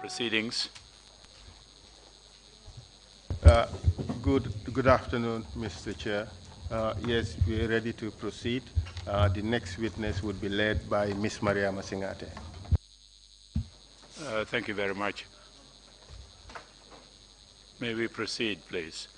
proceedings. Good afternoon, Mr. Chair. Yes, we are ready to proceed. The next witness would be led by Ms. Mariama Singate. Thank you very much. May we proceed, please?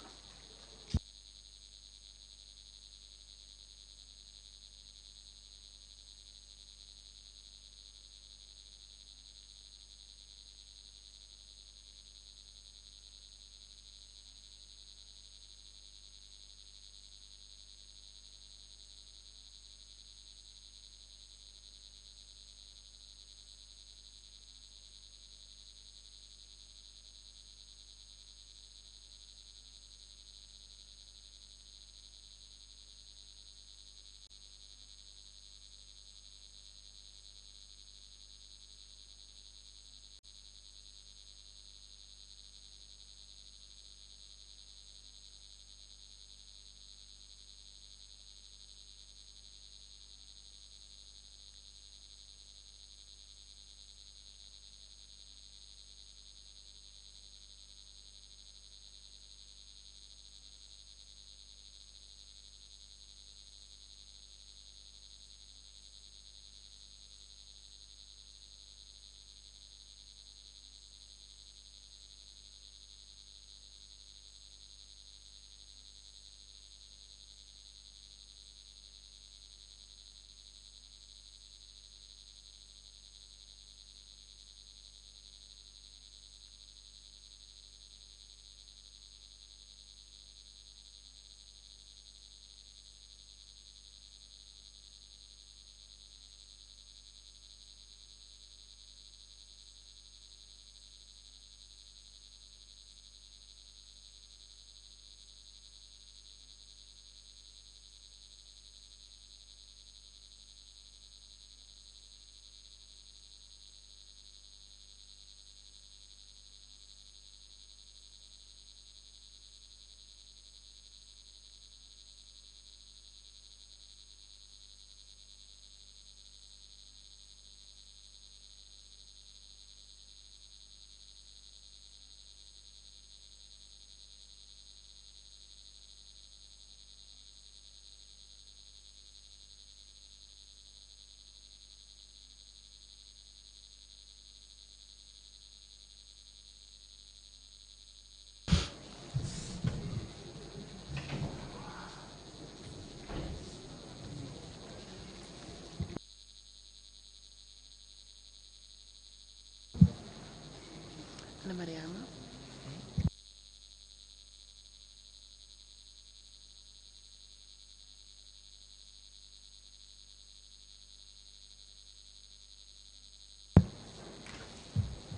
Mariama.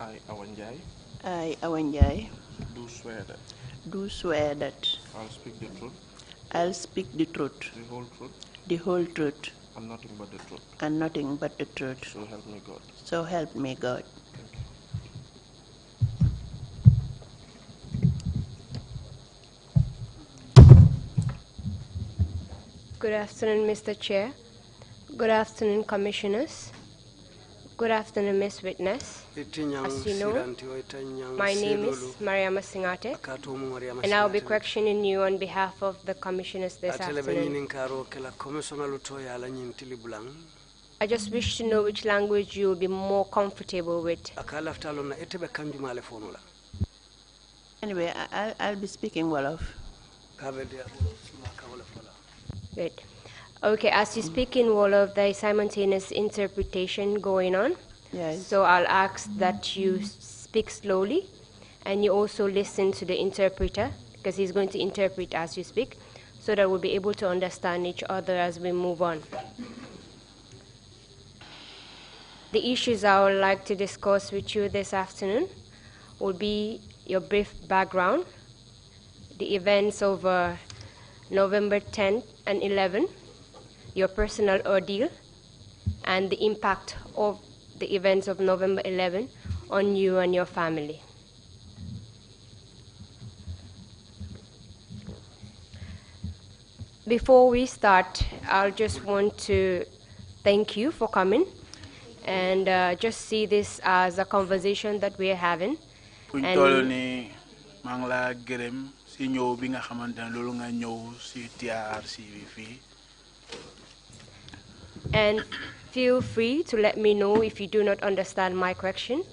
I, Awanjai, I, Awanjai, do swear that do swear that I'll speak the truth, I'll speak the truth, the whole truth, the whole truth, and nothing but the truth. and nothing but the truth. So help me God. So help me God. Thank you. Good afternoon, Mr. Chair. Good afternoon, Commissioners. Good afternoon, Ms. Witness. As you know, my name is Mariama Singate, and I'll be questioning you on behalf of the Commissioners this afternoon. I just wish to know which language you will be more comfortable with. Anyway, I'll be speaking Wolof. Good. Okay, as you speak in Wolof, there is simultaneous interpretation going on. Yes. So I'll ask that you speak slowly, and you also listen to the interpreter, because he's going to interpret as you speak, so that we'll be able to understand each other as we move on. The issues I would like to discuss with you this afternoon will be your brief background, the events of November 10 and 11, your personal ordeal, and the impact of the events of November 11 on you and your family. Before we start, I just want to thank you for coming and just see this as a conversation that we are having. Fuñ And- toll ni maa ngi laa gërëm si ñëw bi nga xamante ne loolu nga ñëw si TRC bi fii. And feel free to let me know if you do not understand my question.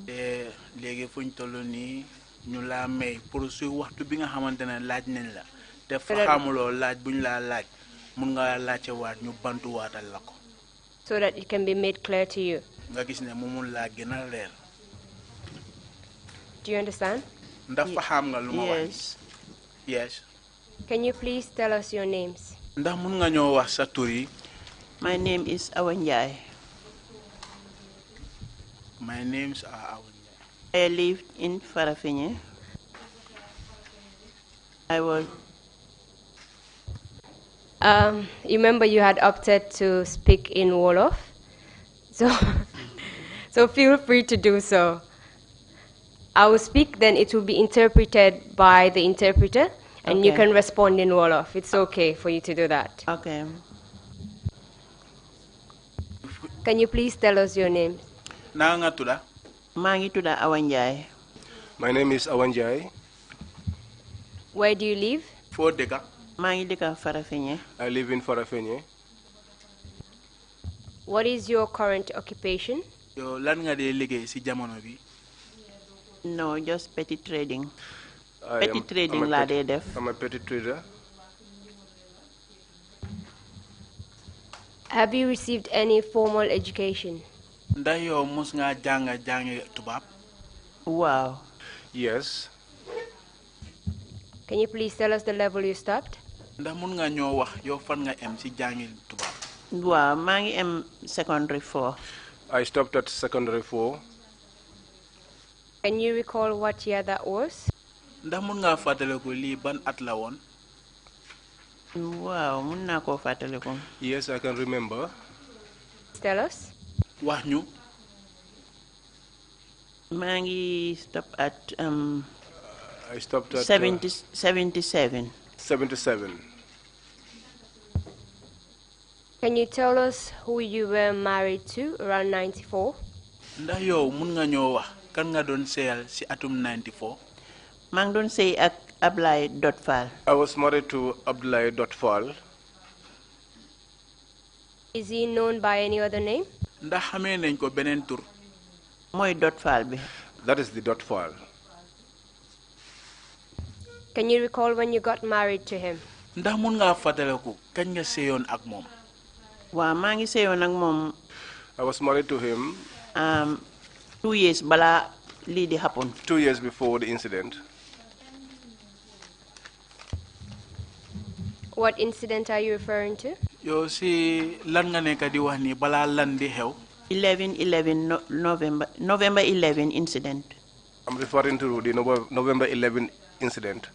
te léegi fuñ toll nii ñu laa may pour su waxtu bi nga xamante ne laaj nañ la te fa xamuloo laaj buñ laa laaj mun nga laajte waat ñu bantuwaatal la ko. So that it can be made clear to you. nga gis ne mu mun laa gën a leer. Do you understand? ndax fa xam nga lu ma wax. Yes. Yes. Can you please tell us your names? ndax mun nga ñoo wax sa tur yi. My name is Awanjai. My names are Awanya. I lived in Farafenye. I was. You remember you had opted to speak in Wolof, so so feel free to do so. I will speak, then it will be interpreted by the interpreter, and you Okay. can respond in Wolof. It's okay for you to do that. Okay. Can you please tell us your name? naa nga tudda. Mangi tuda Awanjai. My name is Awanjai. Where do you live? foo dëkka. Mangi deka Farafenye. I live in Farafenye. What is your current occupation? yow lan nga dee liggéey si jamono bi. No, just petty trading. I Petty am- trading I'm a la petty- dee def. I'm a petty trader. Have you received any formal education? ndax yow mos ngaa jàngi tubaab. Wow. Yes. Can you please tell us the level you stopped? ndax mun nga ñoo wax yow fan nga em si jàngi tubaab. Wow, mangi am secondary 4. I stopped at secondary 4. Can you recall what year that was? ndax mun ngaa fàttaliku lii ban at la woon. Wow, mun naa koo fàttaliku. Yes, I can remember. Tell us. wax ñu. Mangi stop at I stopped at 77. 77. Can you tell us who you were married to around 94? ndax yow mun nga ñoo wax kan nga doon seyal si atum 94. Mang doon sey ak Ablay Dotfal. I was married to Abdullah Dotfal. Is he known by any other name? ndax xamee nañ ko beneen tur. Mooy Dotfal bi. That is the Dotfal. Can you recall when you got married to him? ndax mun ngaa fàttaliku kañ nga seyoon ak moom. Waaw, maa ngi seyoon ak moom I was married to him 2 years bala lii di happen. 2 years before the incident. What incident are you referring to? yow si lan nga nekk di wax ni balaa lan di xew. 11 November 11 incident. I'm referring to the November 11 incident.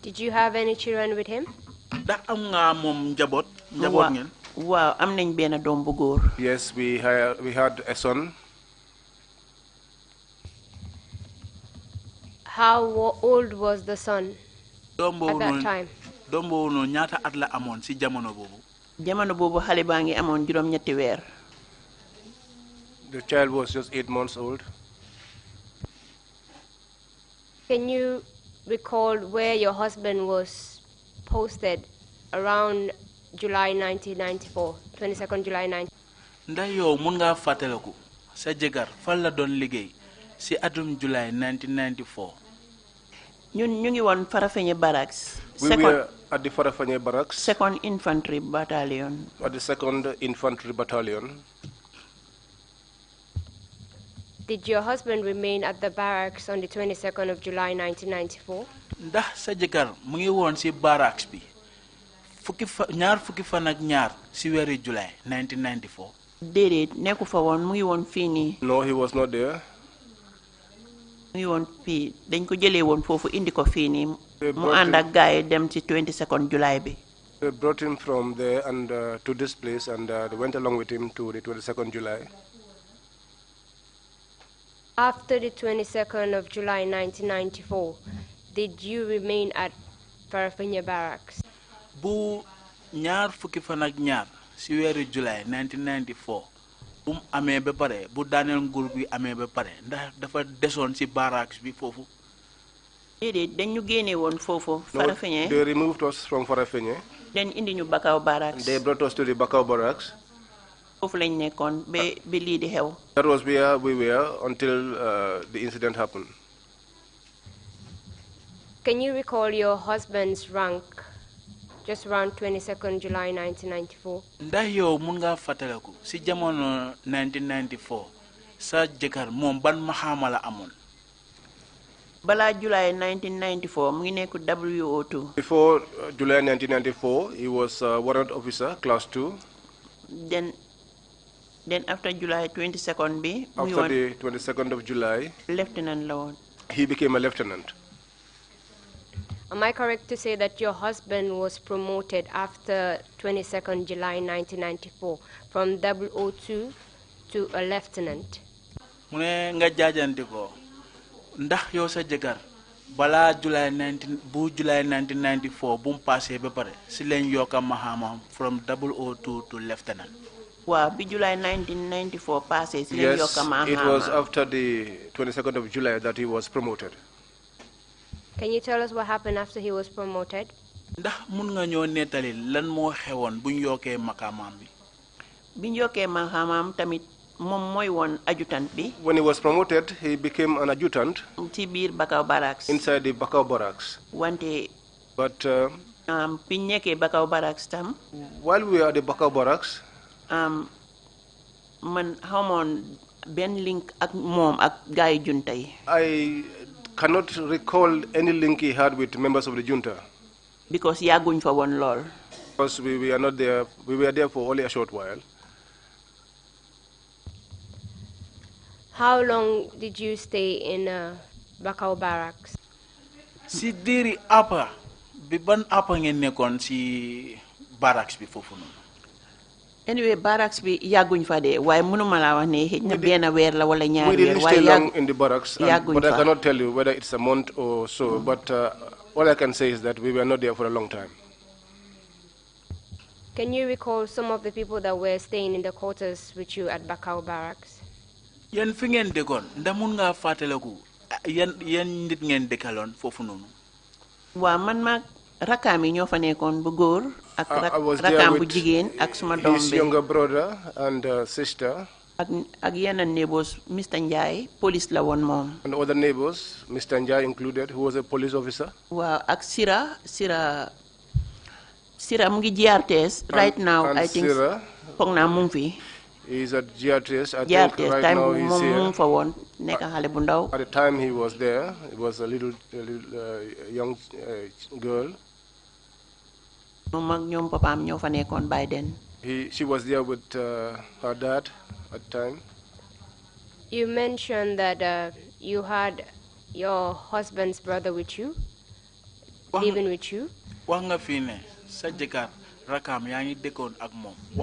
Did you have any children with him? ndax am nga moom njaboot ngeen. Waaw, am nañ benn doom bu góor. Yes, we had a son. How old was the son doom at boobu that noonu time? doom boobu noonu ñaata at la amoon si jamono boobu. Jamono boobu xale baa ngi amoon juróom-ñetti weer. The child was just 8 months old. Can you recall where your husband was posted around July 1994, 22nd July 19? ndax yow mun ngaa fàttaliku sa jëkkër fan la doon liggéey si atum July 1994. ñun ñu ngi woon Farafenye Barracks. We were at the Farafenye Barracks, Second Infantry Battalion. at the 2nd Infantry Battalion. Did your husband remain at the barracks on the 22nd of July 1994? ndax sa jëkkër mu ngi woon si barracks bi ñaar fukki fan ak ñaar si weeri July 1994. Déedéet nekku fa woon mu ngi woon fii nii. No, he was not there. mu ngi woon fii dañ ko jëlee woon foofu indi ko fii nii They mu brought ànd ak gaay dem ci 22nd July bi. They brought him from there and to this place, and they went along with him to the 22nd July. After the 22nd of July 1994, did you remain at Farafenye Barracks? bu ñaar fukki fan ak ñaar si weeru July 1994 bu mu amee ba pare bu daaneel nguur bi amee ba pare ndax dafa desoon si barracks bi foofu. déedéet dañ ñu génne woon foofu Farafenni. They removed us from Farafenni. Then indi ñu Bakau Barracks. They brought us to the Bakau Barracks. foofu lañ nekkoon ba lii di xew. That was where we were until the incident happened. Can you recall your husband's rank just around 22nd July 1994? ndax yow mun ngaa fàttaliku si jamono 1994 sa jëkkër moom ban maxaama la amoon. balaa July 1994 mu ngi nekk WO2. Before July 1994, he was a warrant officer, class 2. Then after July 22nd bi. After the 22nd of July, lieutenant la woon. he became a lieutenant. Am I correct to say that your husband was promoted after 22nd July 1994 from 002 to a lieutenant? mu ne nga jaajante ko ndax yow sa jëkkër balaa July 1994 bu mu passé ba pare si leen yokka maxaamam from 002 to lieutenant. waaw bi July 1994 passé si leen yokka maxaamam. Yes, it was after the 22nd of July that he was promoted. Can you tell us what happened after he was promoted? ndax mun nga ñoo nettali lan moo xewoon buñ yokkee maxaamam bi. biñ yokkee maxaamam tamit moom mooy woon adjutant bi. When he was promoted, he became an adjutant ci biir Bakau Barracks. inside the Bakau Barracks. wante. But biñ nekkee Bakau Barracks tam. while we were at the Bakau Barracks, man xamoon benn link ak moom ak gaay junta yi. I cannot recall any link he had with members of the junta. Because yàgguñ fa woon lool. Because we were not there. We were there for only a short while. How long did you stay in Bakau Barracks? si diiri apa bi ban apa ngeen nekkoon si barracks bi foofu noonu. Anyway, barracks bi yàgguñ fa de waaye mënuma laa wax ne xëj na benn weer la wala ñaari weer. We didn't stay long in the barracks, but I cannot tell you whether it's a month or so. But all I can say is that we were not there for a long time. Can you recall some of the people that were staying in the quarters with you at Bakau Barracks? yéen fi ngeen dëkkoon ndax mun ngaa fàttaliku yan nit ngeen dëkkaloon foofu noonu. waaw man maag rakkaam yi ñoo fa nekkoon bu góor. ak rakkaam bu jigéen ak suma doom bi. His younger brother and sister. ak yeneen neighbors Mr. Njai police la woon moom. And other neighbors, Mr. Njai included, who was a police officer. waaw ak Sira mu ngi GRTS. right now I think foog naa mu ngi fi. He's at GRTS. I think right now he's here. At the time he was there, it was a little young girl. She was there with her dad at the time. You mentioned that you had your husband's brother with you, living with you.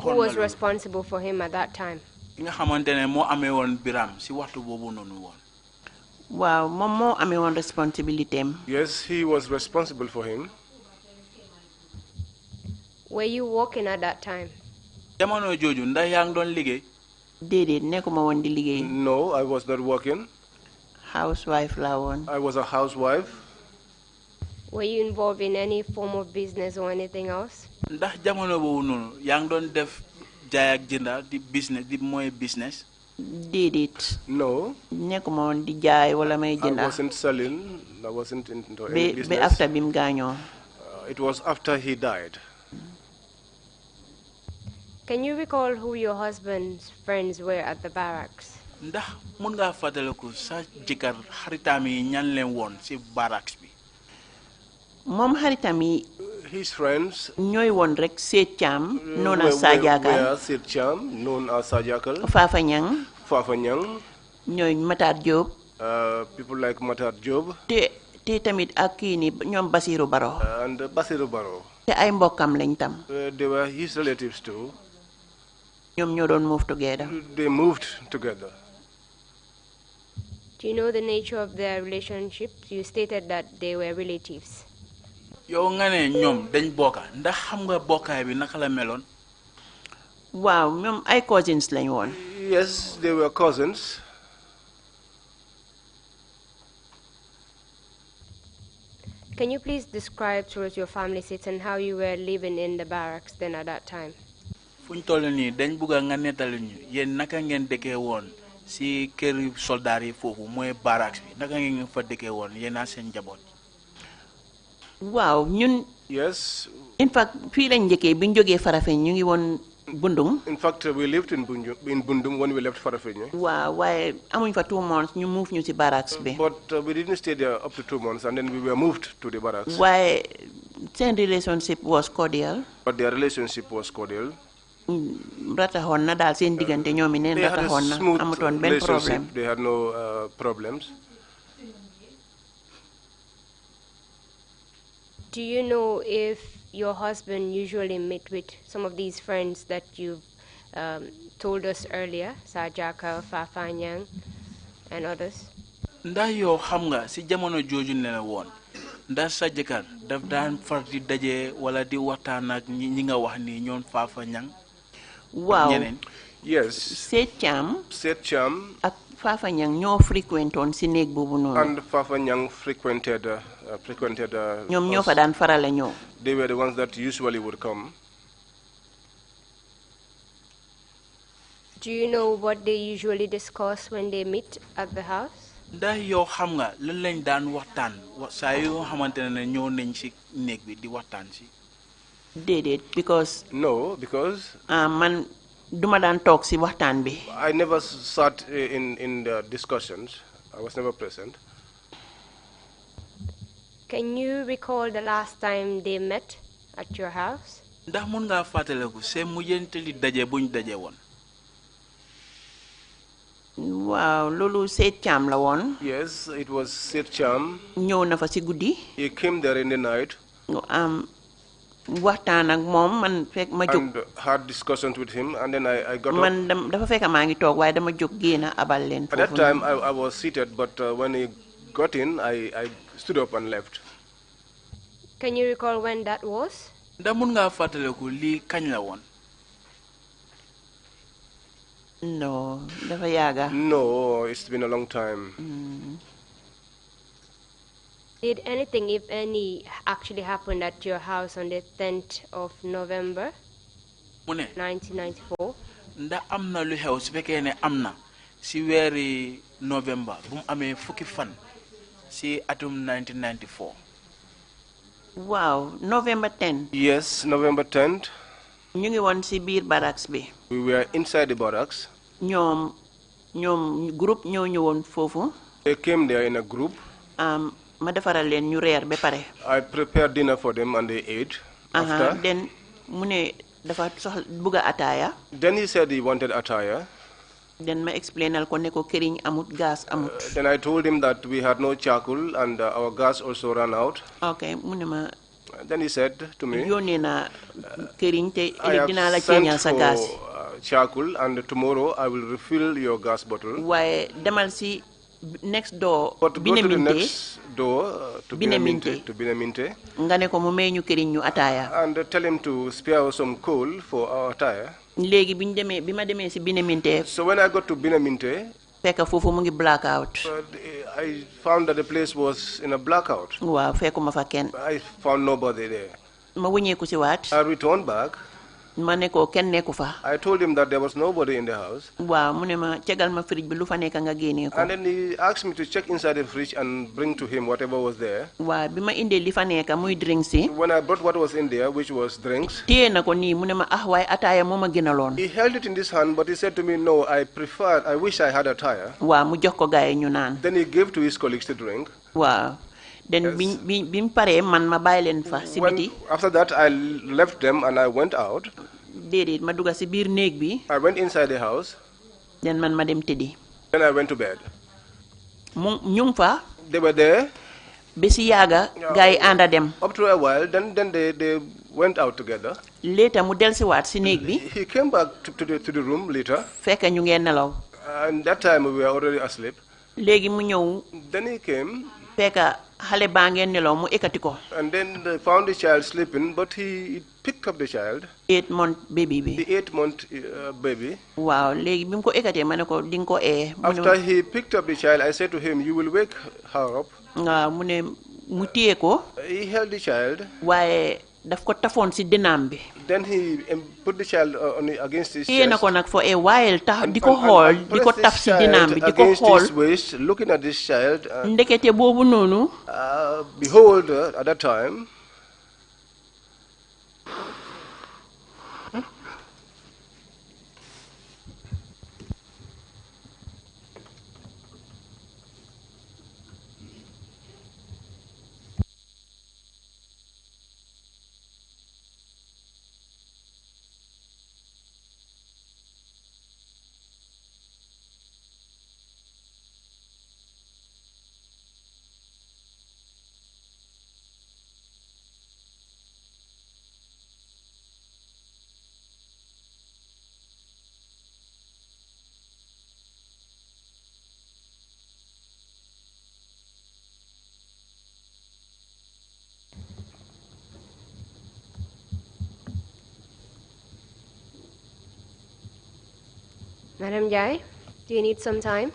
Who was responsible for him at that time? Wow, Momo ame one responsibility. Yes, he was responsible for him. Were you working at that time? No, I was not working. Housewife la won. I was a housewife. Were you involved in any form of business or anything else? Ndax jamono bobu nonu yang don def jaay ak jënda di business did it no nekuma won di jaay wala may jënda I wasn't selling. I wasn't into any business. Be after bim gaño it was after he died. Can you recall who your husband's friends were at the barracks? Ndax mën nga fataleku sa jëkkër xaritam yi ñan leen won ci barracks bi. Mom xaritami his friends ñoy won rek Seet Cham known as Sajakal. Seet Cham known as Sajakal. Fafa Ñang ñoy Matar Job. People like Matar Job. Te tamit ak kii ni ñoom Basiru Baro. And Basiru Baro. Te ay mbokkam lañ tam. They were his relatives too. ñoom ñoo doon move together. They moved together. Do you know the nature of their relationship? You stated that they were relatives. Yow nga ne ñoom dañ bokka ndax xam nga bokkaay bi naka la meloon. Wow, ñoom ay cousins lañ woon. Yes, they were cousins. Can you please describe to us your family seats and how you were living in the barracks then at that time? Fuñ toll nii dañ bugg nga nettali ñu yéen naka ngeen dëkkee woon si kër soldaar yi foofu mooy barracks bi naka ngeen fa dëkkee woon yéen a seen njaboot. Waaw ñun. Yes. In fact fii lañ njëkkee biñ jógee Farafeñ ñu ngi woon Bundung. In fact, we lived in Bundung when we left Farafenni. Wow, waaye amuñ fa 2 months ñu move ñu ci barracks bi. But we didn't stay there up to 2 months, and then we were moved to the barracks. Waaye seen relationship was cordial. But their relationship was cordial. Rataxoon na daal seen diggante ñoom i neen rataxoon na amutoon benn problème. They had no problems. Do you know if your husband usually meet with some of these friends that you've told us earlier, Sajaka, Fafanyang, and others? Ndax yow xam nga si jamono jooju ne la woon ndax sa jëkkër daf daan far di daje wala di waxtaan ak ñi nga wax ni ñoom Fafanyang. Wow. Yes. Seet Cham ak Fafanyang ñoo frequentoon si néeg boobu noonu. And Fafanyang frequented ñoom ñoo fa daan farale ñëw. They were the ones that usually would come. Do you know what they usually discuss when they meet at the house? Ndax yow xam nga lan lañ daan waxtaan saa yoo xamante ne ñëw nañ si néeg bi di waxtaan si. Déedéet because. No, because. Man duma daan toog si waxtaan bi. I never sat in the discussions. I was never present. Can you recall the last time they met at your house? Ndax mun nga fàttaliku seen mujjantali daje buñ daje woon. Waaw loolu Seet Cham la woon. Yes, it was Seet Cham. ñëw na fa si guddi. He came there in the night. Waxtaan ak moom man fekk ma jóg. And had discussions with him, and then I got up. Man dafa fekk maa ngi toog waaye dama jóg génn abal leen. At that time I was seated, but when he got in, I stood up and left. Can you recall when that was? Ndax mun nga fàttaliku lii kañ la woon. No, dafa yàgga. No, it's been a long time. Did anything, if any, actually happen at your house on the 10th of November, 1994? Ndax am na lu xew su fekkee ne am na si weeri November bu mu amee fukki fan si atum 1994. Wow, November 10th. Yes, November 10th. ñu ngi woon si biir barracks bi. We were inside the barracks. ñoom groupe ñoo ñëwoon foofu. They came there in a group. Ma defaral leen ñu reer ba pare. I prepared dinner for them and they ate. After. Then mu ne dafa soxla bugg a ataaya. Then he said he wanted attire. Then ma explainal ko ne ko këriñ amut gas amut. Then I told him that we had no charcoal and our gas also ran out. Okay, mu ne ma. Then he said to me, yónnee naa këriñ te I dinaa la have sent ceeñal sa gas. for charcoal and tomorrow I will refill your gas bottle. waaye demal si next door. But go to the next door to Bineminte. nga ne ko mu may ñu këriñ ñu ataaya. And tell him to spare us some coal for our attire. léegi bi ma demee si Bineminte. So when I got to Bineminte, fekk foofu mu ngi blackout. I found that the place was in a blackout. waaw fekkuma fa kenn. I found nobody there. ma wëñeeku si waat. I returned back. ma ne ko kenn nekku fa. I told him that there was nobody in the house. waaw mu ne ma cegal ma fridge bi lu fa nekk nga génnee ko. And then he asked me to check inside the fridge and bring to him whatever was there. waaw bi ma indee li fa nekk muy drinks yi. When I brought what was in there, which was drinks. téye na ko nii mu ne ma ah waaye ataaya moo ma gënaloon. He held it in his hand, but he said to me, no, I wish I had attire. waaw mu jox ko gaay ñu naan. Then he gave to his colleagues to drink. waaw. Then bi mu paree man ma bàyyi leen fa si biti. After that, I left them and I went out. déedéet ma dugga si biir néeg bi. I went inside the house. Then man ma dem tëddi. Then I went to bed. ñu ngi fa. They were there. ba si yaaga gars yi ànda dem. Up to a while, then they went out together. later mu dellusiwaat si néeg bi. He came back to the room later. fekk ñu ngeen nelaw. And that time we were already asleep. léegi mu ñëw. Then he came. fekk And then they found the child sleeping, but he picked up the child. 8-month baby. The 8-month baby. Wow, After he picked up the child, I said to him, "You will wake her up." He held the child. Then he put the child against his chest. For a while, and pressed this child against his waist, looking at this child. Behold, at that time, Madam Jai, do you need some time?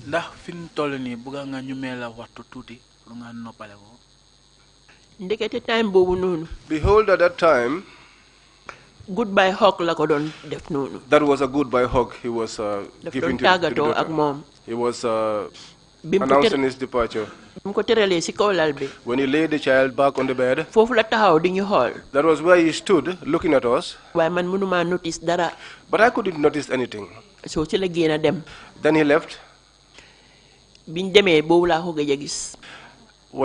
Ndax fin toll ni buga nga ñu mela waxtu tuti lu nga noppale ko. Behold, at that time, goodbye hug la ko don def nonu. That was a goodbye hug he was giving to the daughter. He was announcing his departure. When he laid the child back on the bed, that was where he stood looking at us. But I couldn't notice anything. Then he left. When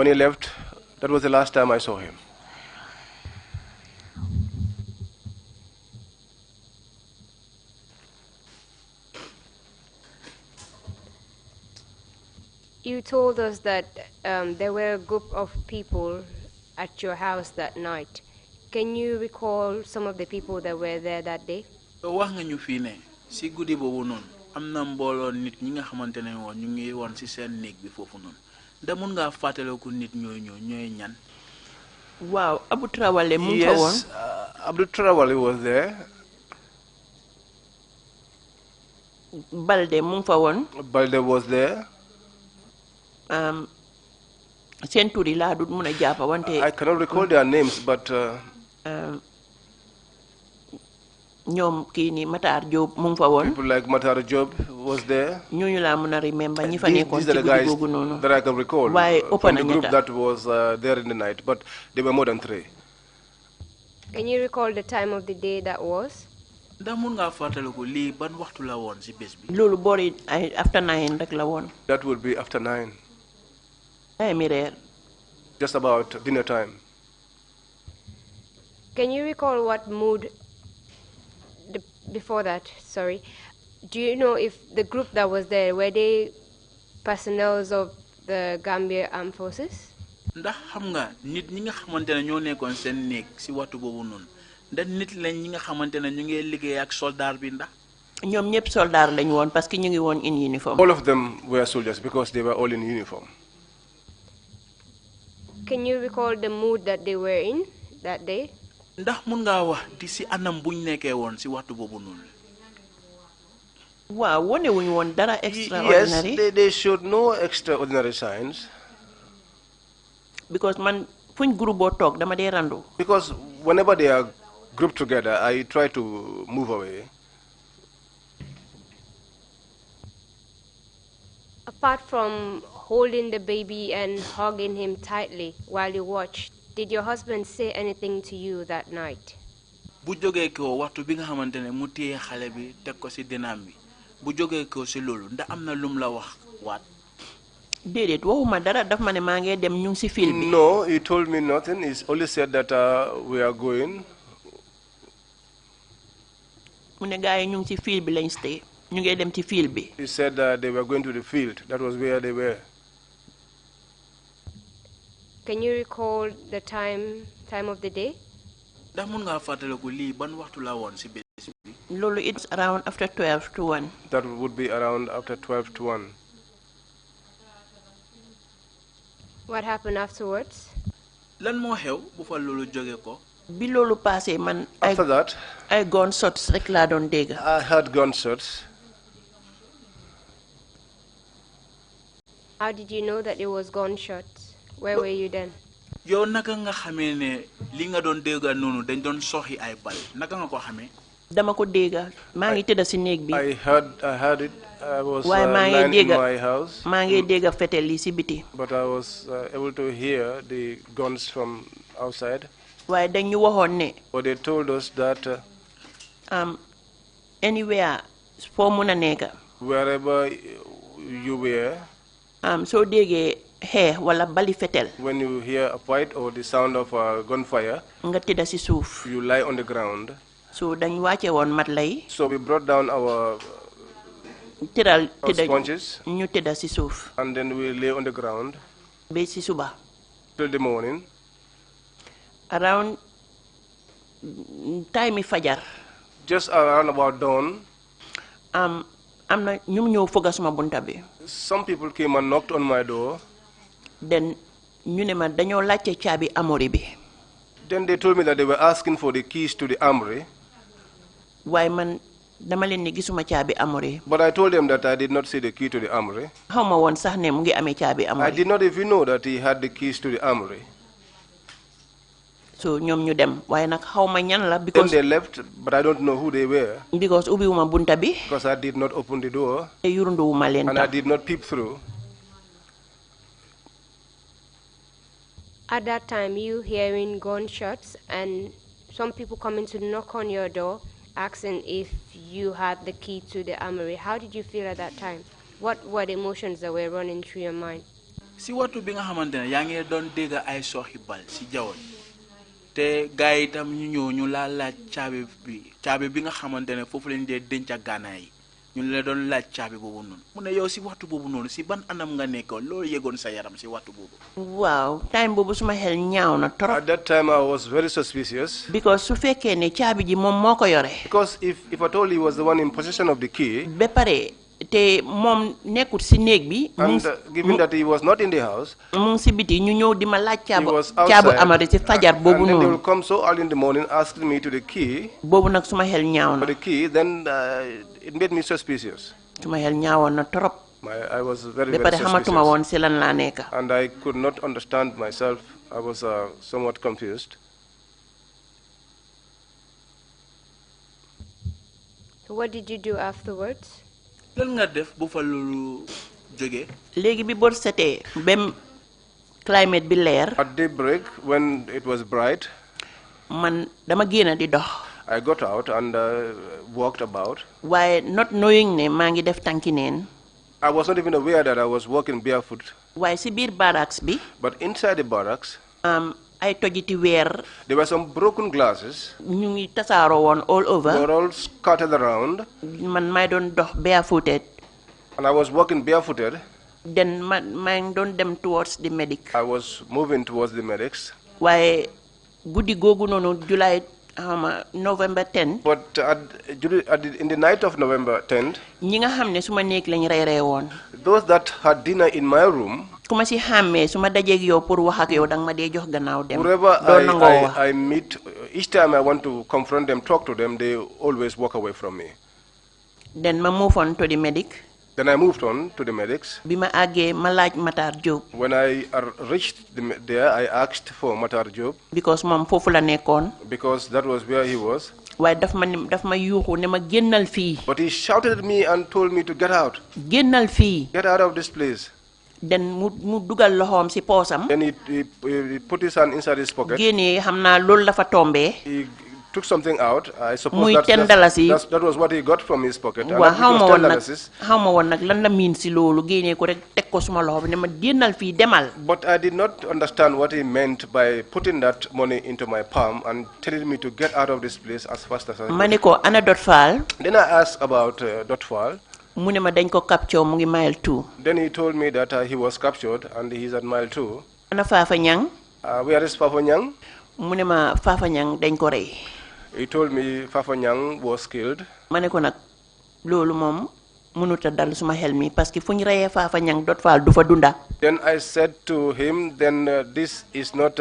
he left, that was the last time I saw him. You told us that there were a group of people at your house that night. Can you recall some of the people that were there that day? Wax nga ñu fi ne ci guddi bobu non amna mbolo nit ñi nga xamantene won ñu ngi won ci seen neeg bi fofu non da mun nga fataleku nit ñoy ñan. Wow, Abu Trawale mu fa won. Yes, Abu Trawale was there. Balde mu fa won. Balde was there. I cannot recall their names, but people like Matar Job was there. These are the guys that I can recall from the group that was there in the night, but there were more than 3. Can you recall the time of the day that was? After 9 rek la won. That would be after 9. Just about dinner time. Can you recall what mood before that? Sorry. Do you know if the group that was there, were they personnel of the Gambia Armed Forces? Ndax xam nga nit ñi nga xamantene ñoo nekkon seen neek ci waxtu bobu non ndax nit lañ ñi nga xamantene ñu ngi liggéey ak soldat bi ndax ñom ñepp soldat lañ won parce que ñu ngi won in uniform. All of them were soldiers because they were all in uniform. Can you recall the mood that they were in that day? Ndax mun nga wax di ci anam buñ nekké won ci waxtu bobu non. Wow, wone wuñ won dara extraordinary. Yes, they showed no extraordinary signs. Because man fuñ group bo tok dama dey randu. Because whenever they are grouped together, I try to move away. Apart from holding the baby and hugging him tightly while you watched, did your husband say anything to you that night? Bu joge ko waxtu bi nga xamantene mu téye xalé bi tek ko ci dinam bi bu joge ko ci lolu ndax amna lum la wax wat dedet waxuma dara daf ma ne ma ngi dem ñu ci fil bi. No, he told me nothing. He only said that we are going. Mu ne gaay ñu ci fil bi lañ stay. Ñu ngi dem ci fil bi. He said they were going to the field. That was where they were. Can you recall the time of the day? Ndax mun nga fataleku li ban waxtu la won ci bés bi. Lolu it's around after 12 to 1. That would be around after 12 to 1. What happened afterwards? Lan mo xew bu fa lolu joge ko? Bi lolu passé man after that, ay gunshots rek la don dégg. I heard gunshots. How did you know that it was gunshots? Where were you then? Yow naka nga xamé né li nga don dégga nonu dañ don soxi ay bal. Naka nga ko xamé? Dama ko dégga. Ma ngi tëdd ci néeg bi. I heard it. I was lying in my house. Ma ngi dégga fetel li ci biti. But I was able to hear the guns from outside. Waaye dañ ñu waxoon ne. But they told us that anywhere fo mëna nekk. Wherever you were. So déggee xeex wala bali fetel. When you hear a fight or the sound of gunfire. Nga tëdd ci suuf. You lie on the ground. So dañ wàcce woon mat lay. So we brought down our sponges. ñu tëdd ci suuf. And then we lay on the ground. Ba ci suba. Till the morning. Around time fajar. Just around about dawn. am na ñum ñëw foga suma bunta bi. Some people came and knocked on my door. Then ñu ne ma dañoo laajte caabi amori bi. Then they told me that they were asking for the keys to the armory. Waaye man dama leen ne gisuma caabi amori. But I told them that I did not see the key to the armory. Xawma woon sax ne mu ngi amee caabi amori. I did not even know that he had the keys to the armory. So ñoom ñu dem waaye nag xawma ñan la. Because then they left, but I don't know who they were. Because ubbiwuma bunta bi. Because I did not open the door. Te yurunduwuma leen and I did not peep through. At that time, you hearing gunshots and some people coming to knock on your door asking if you had the key to the armory. How did you feel at that time? What were the emotions that were running through your mind? Si watu bi nga xamantene ya ngi don dégga ay soxi bal si jawon te gaay itam ñu ñëw ñu la laaj caabi bi nga xamantene fofu lañ dé denca ganaay ñu la doon laaj caabi bobu non mu ne yow si waxtu bobu non si ban anam nga nekkoon lo yegon sa yaram si waxtu bobu. Wow, time bobu suma xel ñaaw na trop. At that time I was very suspicious. Because su fekkee ne caabi ji moom moo ko yore. Because if at all he was the one in possession of the key. Ba pare te moom nekkut si néeg bi. And given that he was not in the house. mu ngi si biti ñu ñëw di ma laaj caabu amari si fajar boobu noonu. And then they will come so early in the morning asking me to the key. Boobu nag suma xel ñaaw na. For the key, then it made me suspicious. Suma xel ñaawoon na trop. I was very, ba pare xamatuma woon si lan laa nekk. And I could not understand myself. I was somewhat confused. What did you do afterwards? Lan nga def bu fa lolu joge? Léegi bi bor setee bem climate bi leer. At daybreak when it was bright. Man dama génn di dox. I got out and walked about. Waaye not knowing ne maa ngi def tànki neen. I was not even aware that I was walking barefoot. Waaye si biir barracks bi. But inside the barracks. Ay tojiti weer. There were some broken glasses. ñu ngi tasaaroo woon all over. They were all scattered around. Man may doon dox barefooted. And I was walking barefooted. Then maa ngi doon dem towards the medic. I was moving towards the medics. Waaye guddi googu noonu November 10. But in the night of November 10th. ñi nga xam ne suma néeg lañ reeree woon. Those that had dinner in my room. Kuma si xàmmee suma dajeeg yow pour wax ak yow danga ma dee jox gannaaw dem. Wherever I meet, each time I want to confront them, talk to them, they always walk away from me. Then ma move on to the medic. Then I moved on to the medics. Bi ma àggee ma laaj Matar Diop. When I reached there, I asked for Matar Diop. Because moom foofu la nekkoon. Because that was where he was. Waaye daf ma yuuxu ne ma génnal fii. But he shouted at me and told me to get out. Génnal fii. Get out of this place. Then mu dugal loxoom si poosam. Then he put his hand inside his pocket. Génnee xam naa loolu la fa tombee. He took something out. I suppose muy that was what he got from his pocket. Waaw xaw ma woon nag lan la miin si loolu génnee ko rek teg ko suma loxo bi ne ma génnal fii demal. But I did not understand what he meant by putting that money into my palm and telling me to get out of this place as fast as I could. Ma ne ko ana Dot Fall. Then I asked about Dot Fall. Mu ne ma dañ ko capture mu ngi mile 2. Then he told me that he was captured and he's at mile 2. Ana Fafa Ñang. Where is Fafa Ñang? Mu ne ma Fafa Ñang dañ ko rey. He told me Fafa Ñang was killed. Ma ne ko nag loolu moom munuta dal suma xel mi parce que fuñ rayé Fafa Ñang dot faal du fa dunda. Then I said to him, then this is not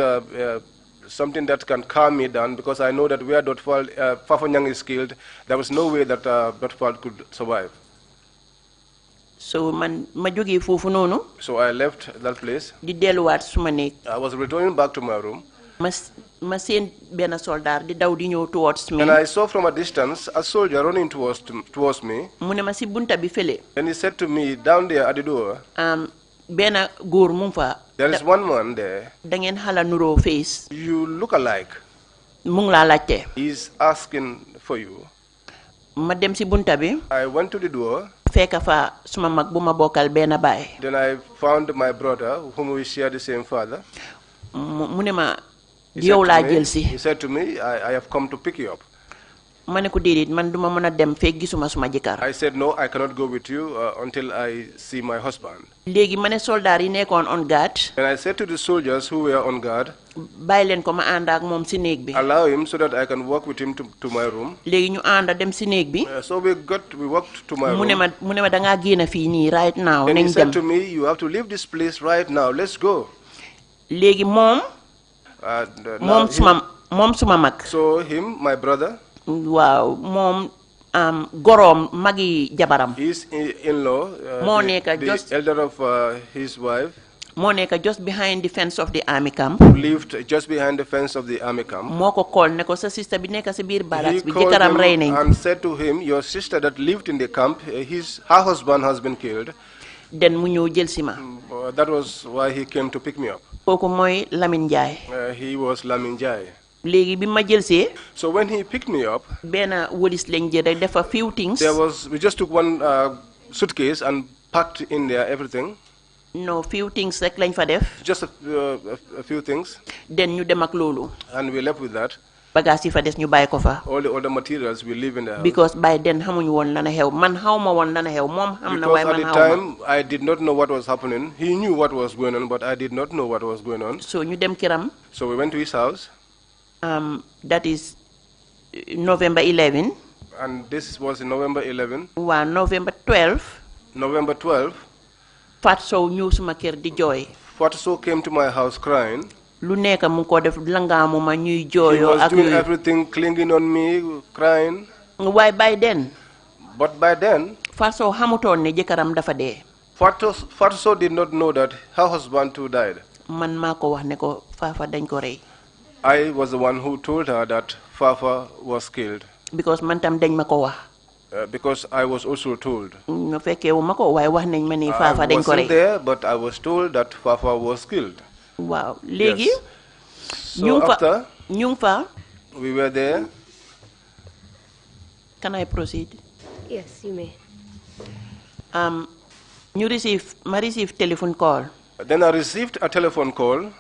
something that can calm me down, because I know that where Fafa Ñang is killed, there was no way that Dotfal could survive. So ma joggé fofu nonu. So I left that place. Di deluwat suma nek. I was returning back to my room. Ma seen ben soldat di daw di ñew towards me. And I saw from a distance a soldier running towards me. Mune ma si bunta bi fele. And he said to me, down there at the door, ben goor mu fa. there is one man there. Da ngeen xala nuro face. You look alike. Mu ngi la laajte. He's asking for you. Ma dem si bunta bi. I went to the door. Fekk fa suma mag bu ma bokkal ben baay. Then I found my brother, whom we share the same father. Mune ma yow la jël si. He said to me, I have come to pick you up. Mané ko dédit man duma mëna dem fekk gisuma suma jëkkër. I said no, I cannot go with you until I see my husband. Légui mané soldat yi nekkon on guard. And I said to the soldiers who were on guard, bay len ko ma and ak mom ci néeg bi. Allow him so that I can walk with him to my room. Légui ñu and dem ci néeg bi. So we walked to my room. Mune ma da nga génn fi ni right now. And he said to me, you have to leave this place right now. Let's go. Légui mom mom suma mag. So him, my brother. Wow, mom gorom magi jabaram. His in-law, the elder of his wife. Monica just behind the fence of the army camp. Lived just behind the fence of the army camp. Moko call ne ko sa sister bi nekk ci biir barracks bi He called jëkkëram rey him nañ. and said to him, your sister that lived in the camp, her husband has been killed. Den mu ñëw jël si ma. That was why he came to pick me up. Kooku mooy Lamine Ndiaye. He was Lamine Ndiaye. Léegi bi ma jël see. So when he picked me up, benn wëlis lañ jël rek def a few things. we just took one suitcase and packed in there everything. No, few things rek lañ fa def. Just a few things. Den ñu dem ak loolu. And we left with that. Bagage yi fa des ñu bàyyi ko fa. All the other materials we leave in the house. Because by then xamuñu woon lana xew man xawma woon lana xew moom xam na waaye man xawma. Because at the time I did not know what was happening. He knew what was going on, but I did not know what was going on. So ñu dem këram. So we went to his house. That is November 11. And this was in November 11. Waa November 12. November 12. Fat Sow ñëw suma kër di jooy. Fat Sow came to my house crying. Lu nekk mu ko def langaamu ma ñuy jooyoo He was ak doing everything, clinging on me, crying. Why by then? But by then, Fat Sow xamutoon ne jëkkëram dafa dee. Fat Sow did not know that her husband too died. Man maa ko wax ne ko Fafa dañ ko rey. I was the one who told her that Fafa was killed. Because man tam dañ ma ko wax. Because I was also told. No fekkee wu ma ko waaye wax nañ ma ne Fafa dañ ko rey. I wasn't there, but I was told that Fafa was killed. Wow. Léegi. Yes. So after ñu fa. We were there. Can I proceed? Yes, you may. Ma receive telephone call. Then I received a telephone call.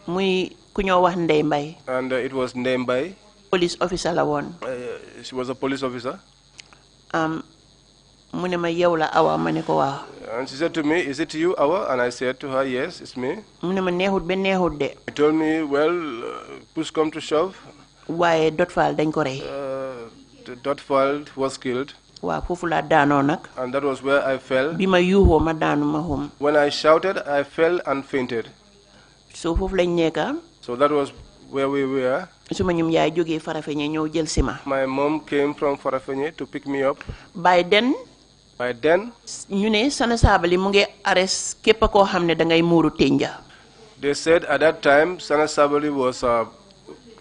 Muy ku ñoo wax Ndey Mbay. And it was Ndey Mbay. Police officer la woon. She was a police officer. Mu ne ma yow la Awa ma ne ko waaw. And she said to me, is it you, Awa? And I said to her, yes, it's me. Mu ne ma neexut ba neexut de. He told me, well, push come to shove. Waaye Dotfal dañ ko rey. Dotfal was killed. Waaw foofu laa daanoo nag. And that was where I fell. Bi ma yuuxoo ma daanu ma hum. When I shouted, I fell and fainted. So foofu lañ nekka. So that was where we were. Suma ñum yaay jógee Farafeñe ñëw jël si ma. My mom came from Farafeñe to pick me up. By then. ñu ne Sana Sabally mu ngi arrest képp koo xam ne dangay muuru tenja. They said at that time Sana Sabally was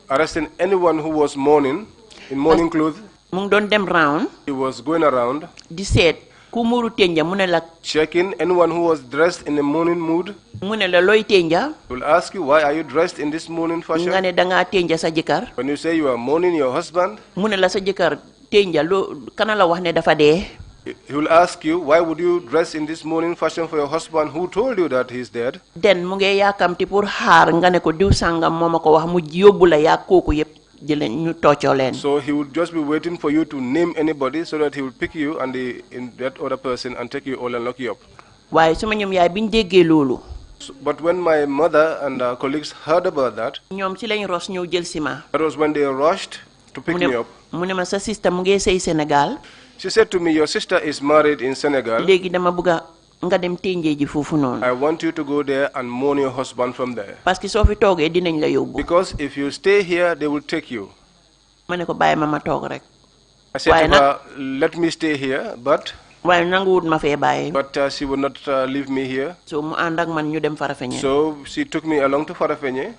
arresting anyone who was mourning in mourning clothes. Mu ngi doon dem round. He was going around. Di seet ku muuru tenja mu ne la. Checking anyone who was dressed in a mourning mood. Mu ne la looy tenja. He will ask you, why are you dressed in this mourning fashion? Nga ne dangaa tenja sa jëkkër. When you say you are mourning your husband. Mu ne la sa jëkkër tenja loo kana la wax ne dafa dee. He will ask you, why would you dress in this mourning fashion for your husband who told you that he's dead? Then mu ngi yaakamti pour xaar nga ne ko diw sangam moo ma ko wax mu yóbbu la yaa kooku yëpp jëleen ñu toccoo leen. So he would just be waiting for you to name anybody so that he will pick you and that other person and take you all and lock you up. Waaye suma ñoom yaay biñ déggee loolu. But when my mother and our colleagues heard about that, ñoom ci lañ ros ñëw jël si ma. That was when they rushed to pick me up. Mu ne ma sa sister mu ngi sëy Sénégal. She said to me, your sister is married in Senegal. I want you to go there and mourn your husband from there. Because if you stay here, they will take you. I said to her, let me stay here, but she would not leave me here. So she took me along to Farafenye.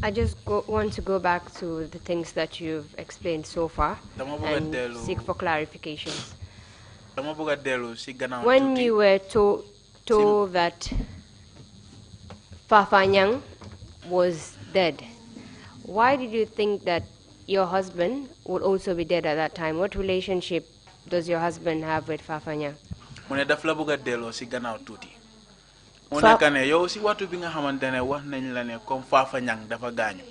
I just want to go back to the things that you've explained so far and seek for clarifications. When you were told that Fafanyang was dead, why did you think that your husband would also be dead at that time? What relationship does your husband have with Fafanyang? Yow si watu bi nga xamantene wax nañ la ne comme Fafanyang dafa gañu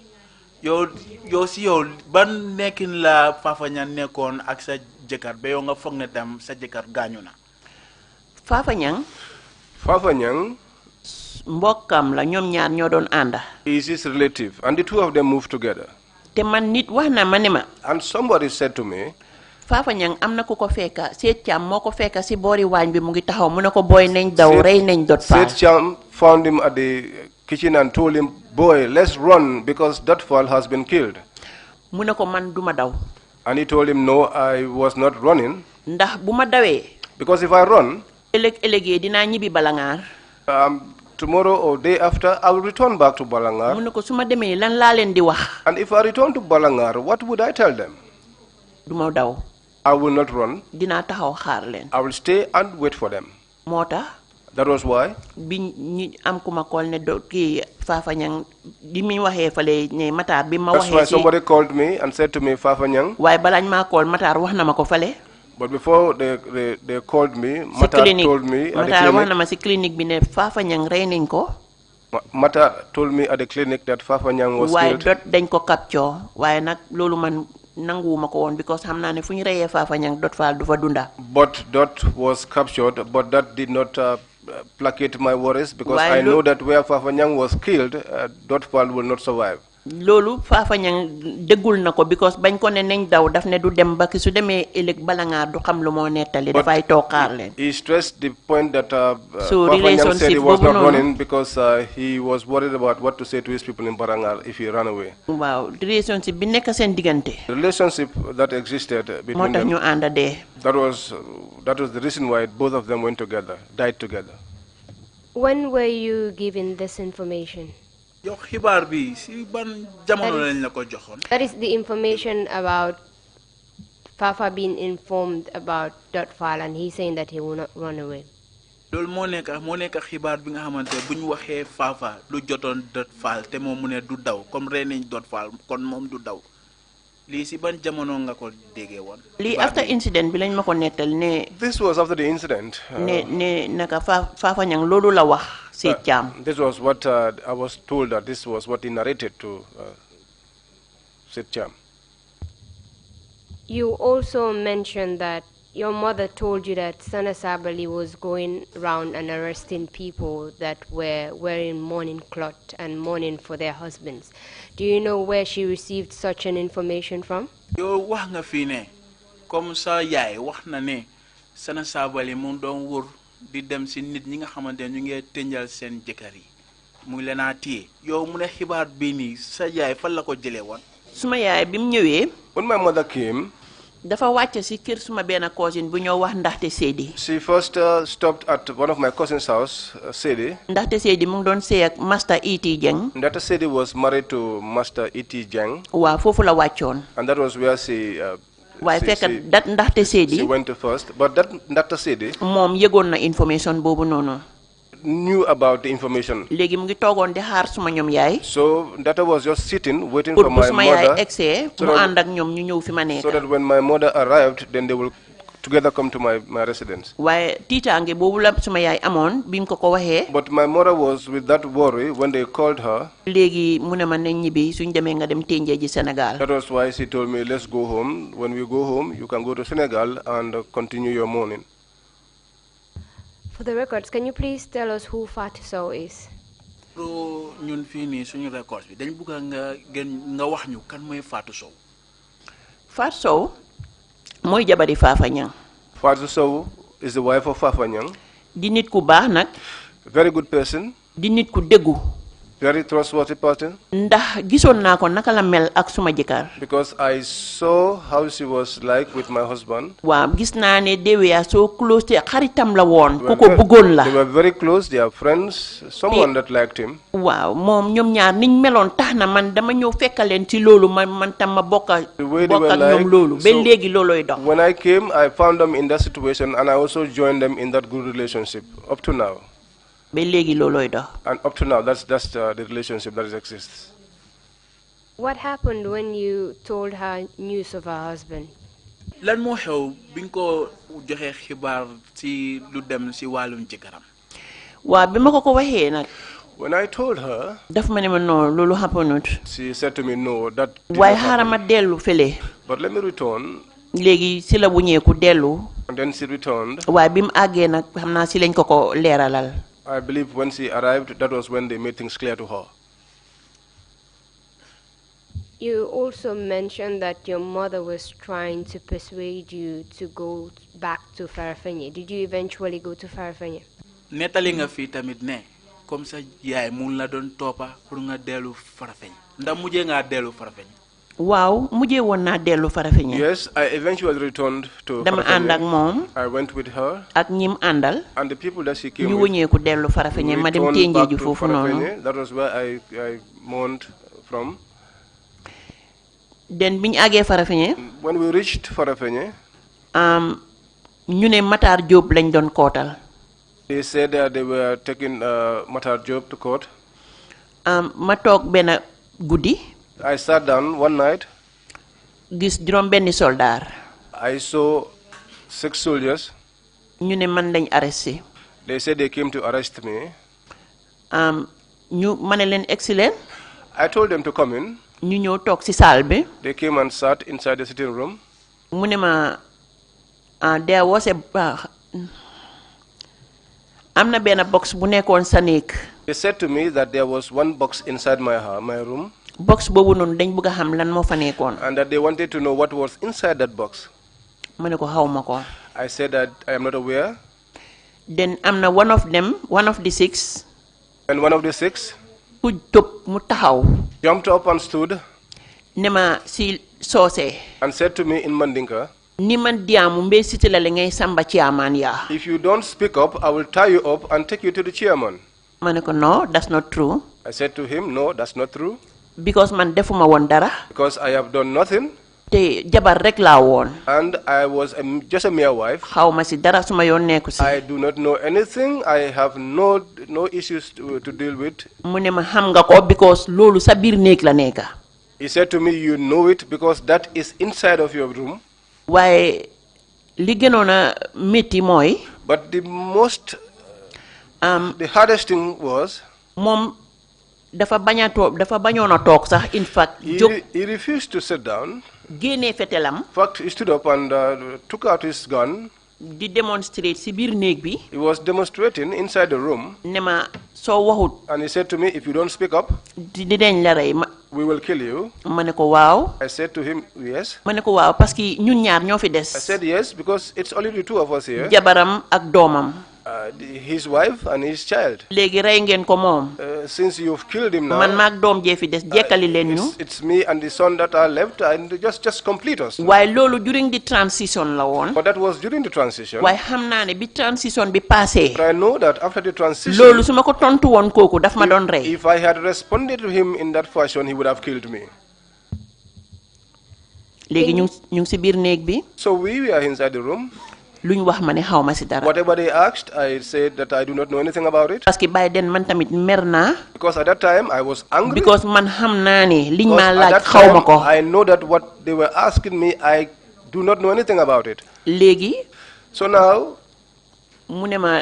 yow si yow ban nekkin la Fafanyang nekkon ak sa jëkkër ba yow nga foog ne tam sa jëkkër gañu na Fafanyang mbokam la ñom ñaar ñoo doon ànda is his relative and the two of them moved together. Te man nit wax na ma ne ma and somebody said to me Fafanyang amna ku ko fekka Seet Cham moko fekka si boori waañ bi mu ngi taxaw mu ne ko boy nañ daw rey nañ dot fall. Seet Cham found him at the kitchen and told him, boy, let's run because that fall has been killed. Mu ne ko man duma daw. And he told him, no, I was not running. Ndax buma dawee because if I run ëllëgee dinaa ñibbi Balangar. Tomorrow or day after, I will return back to Balangar. Mu ne ko suma demee lan laa leen di wax. And if I return to Balangar, what would I tell them? Duma daw. I will not run. Dinaa taxaw xaar leen. I will stay and wait for them. Moo tax. That was why. Bi ñi am ku ma call ne do kii Fafanyang di mi waxee fale ne Matar bi ma waxee That's why somebody called me and said to me, Fafanyang. Waaye balaañ maa call Matar wax na ma ko fale. But before they called me, Matar told me at the clinic. Matar wax na ma si clinic bi ne Fafanyang rey nañ ko. Matar told me at the clinic that Fafanyang was killed. Waaye dot dañ ko capture waaye nag loolu man nanguwuma ko woon because xam naa ne fu ñu reyee Fafanyang dot faal du fa dunda. But Dot was captured, but that did not placate my worries because I know that where Fafanyang was killed, Dot Fall will not survive. Loolu Fafanyang déggul na ko because bañ ko ne nañ daw daf ne du dem ba ki su demee ëllëg Balangar du xam lu moo nettali dafay toog xaar leen. He stressed the point that Fafanyang said he was not running because he was worried about what to say to his people in Balangar if he ran away. Waaw relationship bi nekk seen diggante. The relationship that existed between moo tax them. ñu ànda dee. That was the reason why both of them went together, died together. When were you given this information? That is the information about Fafa being informed about Dot Fall and he's saying that he will not run away. moo nekk xibaar bi nga xamante bu ñu waxee Fafa lu jotoon Dot Fall te moom mu ne du daw comme rey nañ Dot Fall kon moom du daw lii si ban jamono nga ko déggee woon. lii after incident bi lañ ma ko nettal ne. This was after the incident. ne naka Fafanyang loolu la wax Seet Cham. This was what I was told that this was what he narrated to Seet Cham. You also mentioned that your mother told you that Sana Sabali was going around and arresting people that were wearing mourning cloth and mourning for their husbands. Do you know where she received such an information from? Yo wax nga fi ne comme sa yaay wax na ne Sana Sabali mu doon wër di dem si nit ñi nga xamante ñu ngi tënjal seen jëkkër yi mu leen a téye yow mu ne xibaar bi nii sa yaay fan la ko jëlee woon. Suma yaay bi mu ñëwee. When my mother came. dafa wàcc si kër suma benn cousin bu ñoo wax Ndaxte Seydi. She first stopped at one of my cousin's house, Seydi. Ndaxte Seydi mu ngi doon sëy ak Master E.T. Jeng. Ndaxte Seydi was married to Master E.T. Jeng. waaw foofu la wàccoon. And that was where she. waaye fekk dat Ndaxte Seydi. She went to first, but that Ndaxte Seydi. moom yëgoon na information boobu noonu. Knew about the information. léegi mu ngi toogoon di xaar suma ñoom yaay. So Ndata was just sitting waiting for my suma mother. yaay egsee mu ànd ak ñoom ñu ñëw fi ma nekk. So that when my mother arrived, then they will together come to my residence. waaye tiitaange boobu la suma yaay amoon bi mu ko waxee. But my mother was with that worry when they called her. léegi mu ne ma nañ ñibbi suñ demee nga dem ténjee ji Sénégal. That was why she told me, let's go home. When we go home, you can go to Senegal and continue your mourning. For the records, can you please tell us who Fatou Sow is? ñun fii nii suñu records bi dañ bëgg nga wax ñu kan mooy Fatou Sow. Fatou Sow mooy jabari Fafa Nyang. Fatou Sow is the wife of Fafa Nyang. Di nit ku baax nag. Very good person. Di nit ku déggu. Very trustworthy person. Ndax gisoon naa ko naka la mel ak suma jëkkër. Because I saw how she was like with my husband. Waaw gis naa ne they were so close te xaritam la woon ku ko bëggoon la. They were very close, they are friends, someone that liked him. Waaw moom ñoom ñaar niñ meloon tax na man dama ñëw fekkaleen ci loolu man tam ma bokk ak ñoom loolu ba léegi looloy dox. When I came, I found them in that situation and I also joined them in that good relationship up to now. And up to now, that's the relationship that exists. What happened when you told her news of her husband? Lan mo xew biñ ko joxe xibaar ci lu dem ci walum jëkkëram. Wa bima ko waxé nak. When I told her, daf ma ne ma no lolu happened. She said to me no, that did Why not happen. harama delu fele. But let me return. Légui ci la wuñeku delu. And then she returned. Way bim agé nak xamna ci lañ ko léralal. I believe when she arrived, that was when they made things clear to her. You also mentioned that your mother was trying to persuade you to go back to Farafenni. Did you eventually go to Farafenni? Netali nga fi tamit ne comme ça yaay mu la doon topa pour nga delu Farafenni. Ndax mujjé nga delu Farafenni? Wow, mujjé won na delu Farafenni. Yes, I eventually returned to Dama and ak mom. I went with her. Ak ñim andal. And the people that she came ñu with. wëñeku delu Farafenni ma dem téñjeju fofu nonu. That was where I mourned from. Then biñ agé Farafenni. When we reached Farafenni, ñu ne Matar Diop lañ doon kootal. They said that they were taking Matar Diop to court. Ma toog benn guddi. I sat down one night. Gis juróom benni soldaar. I saw 6 soldiers. ñu ne man lañ arrêté. They said they came to arrest me. ñu mané leen excellent. I told them to come in. ñu ñëw toog ci salle bi. They came and sat inside the sitting room. mu ne ma there was a am na benn box bu nekkoon sa néeg. They said to me that there was one box inside my room. Box boobu noonu dañ bëgg a xam lan moo fa nekkoon. And that they wanted to know what was inside that box. ma ne ko xaw ma ko. I said that I am not aware. Then am na one of the 6. And one of the 6. ku tëb mu taxaw. Jumped up and stood. ne ma si soose. And said to me in Mandinka. ni man diamu mbe siti la ngay samba chairman ya. If you don't speak up, I will tie you up and take you to the chairman. ma ne ko no, that's not true. I said to him, no, that's not true. Because man defuma woon dara. Because I have done nothing. te jabar rek laa woon. And I was just a mere wife. xaw ma si dara suma yoon nekku si. I do not know anything. I have no issues to deal with. mu ne ma xam nga ko because loolu sa biir néeg la nekka. He said to me, you know it because that is inside of your room. waaye li gënoon a métti mooy. But the hardest thing was. moom dafa bañoon a toog sax in fact. He refused to sit down. génnee fetelam. In fact, he stood up and took out his gun. di demonstrate si biir néeg bi. He was demonstrating inside the room. ne ma soo waxut. And he said to me, if you don't speak up. dinañ la rey we will kill you. ma ne ko waaw. I said to him, yes. ma ne ko waaw parce que ñun ñaar ñoo fi des. I said yes because it's only the 2 of us here. jabaram ak doomam. His wife and his child. léegi rey ngeen ko moom. Since you've killed him now. man maag doom jee fi des jekkali leen ñu. It's me and the son that are left and just complete us. waaye loolu during the transition la woon. But that was during the transition. waaye xam naa ne bi transition bi passé. But I know that after the transition. loolu su ma ko tontu woon kooku daf ma doon rey. If I had responded to him in that fashion, he would have killed me. léegi ñu ngi si biir néeg bi. So we were inside the room. luñ wax ma ne xaw ma si dara. Whatever they asked, I said that I do not know anything about it. parce que by then man tamit mer naa. Because at that time I was angry. because man xam naa ne liñ ma laaj xaw ma ko. I know that what they were asking me, I do not know anything about it. léegi. So now. mu ne ma.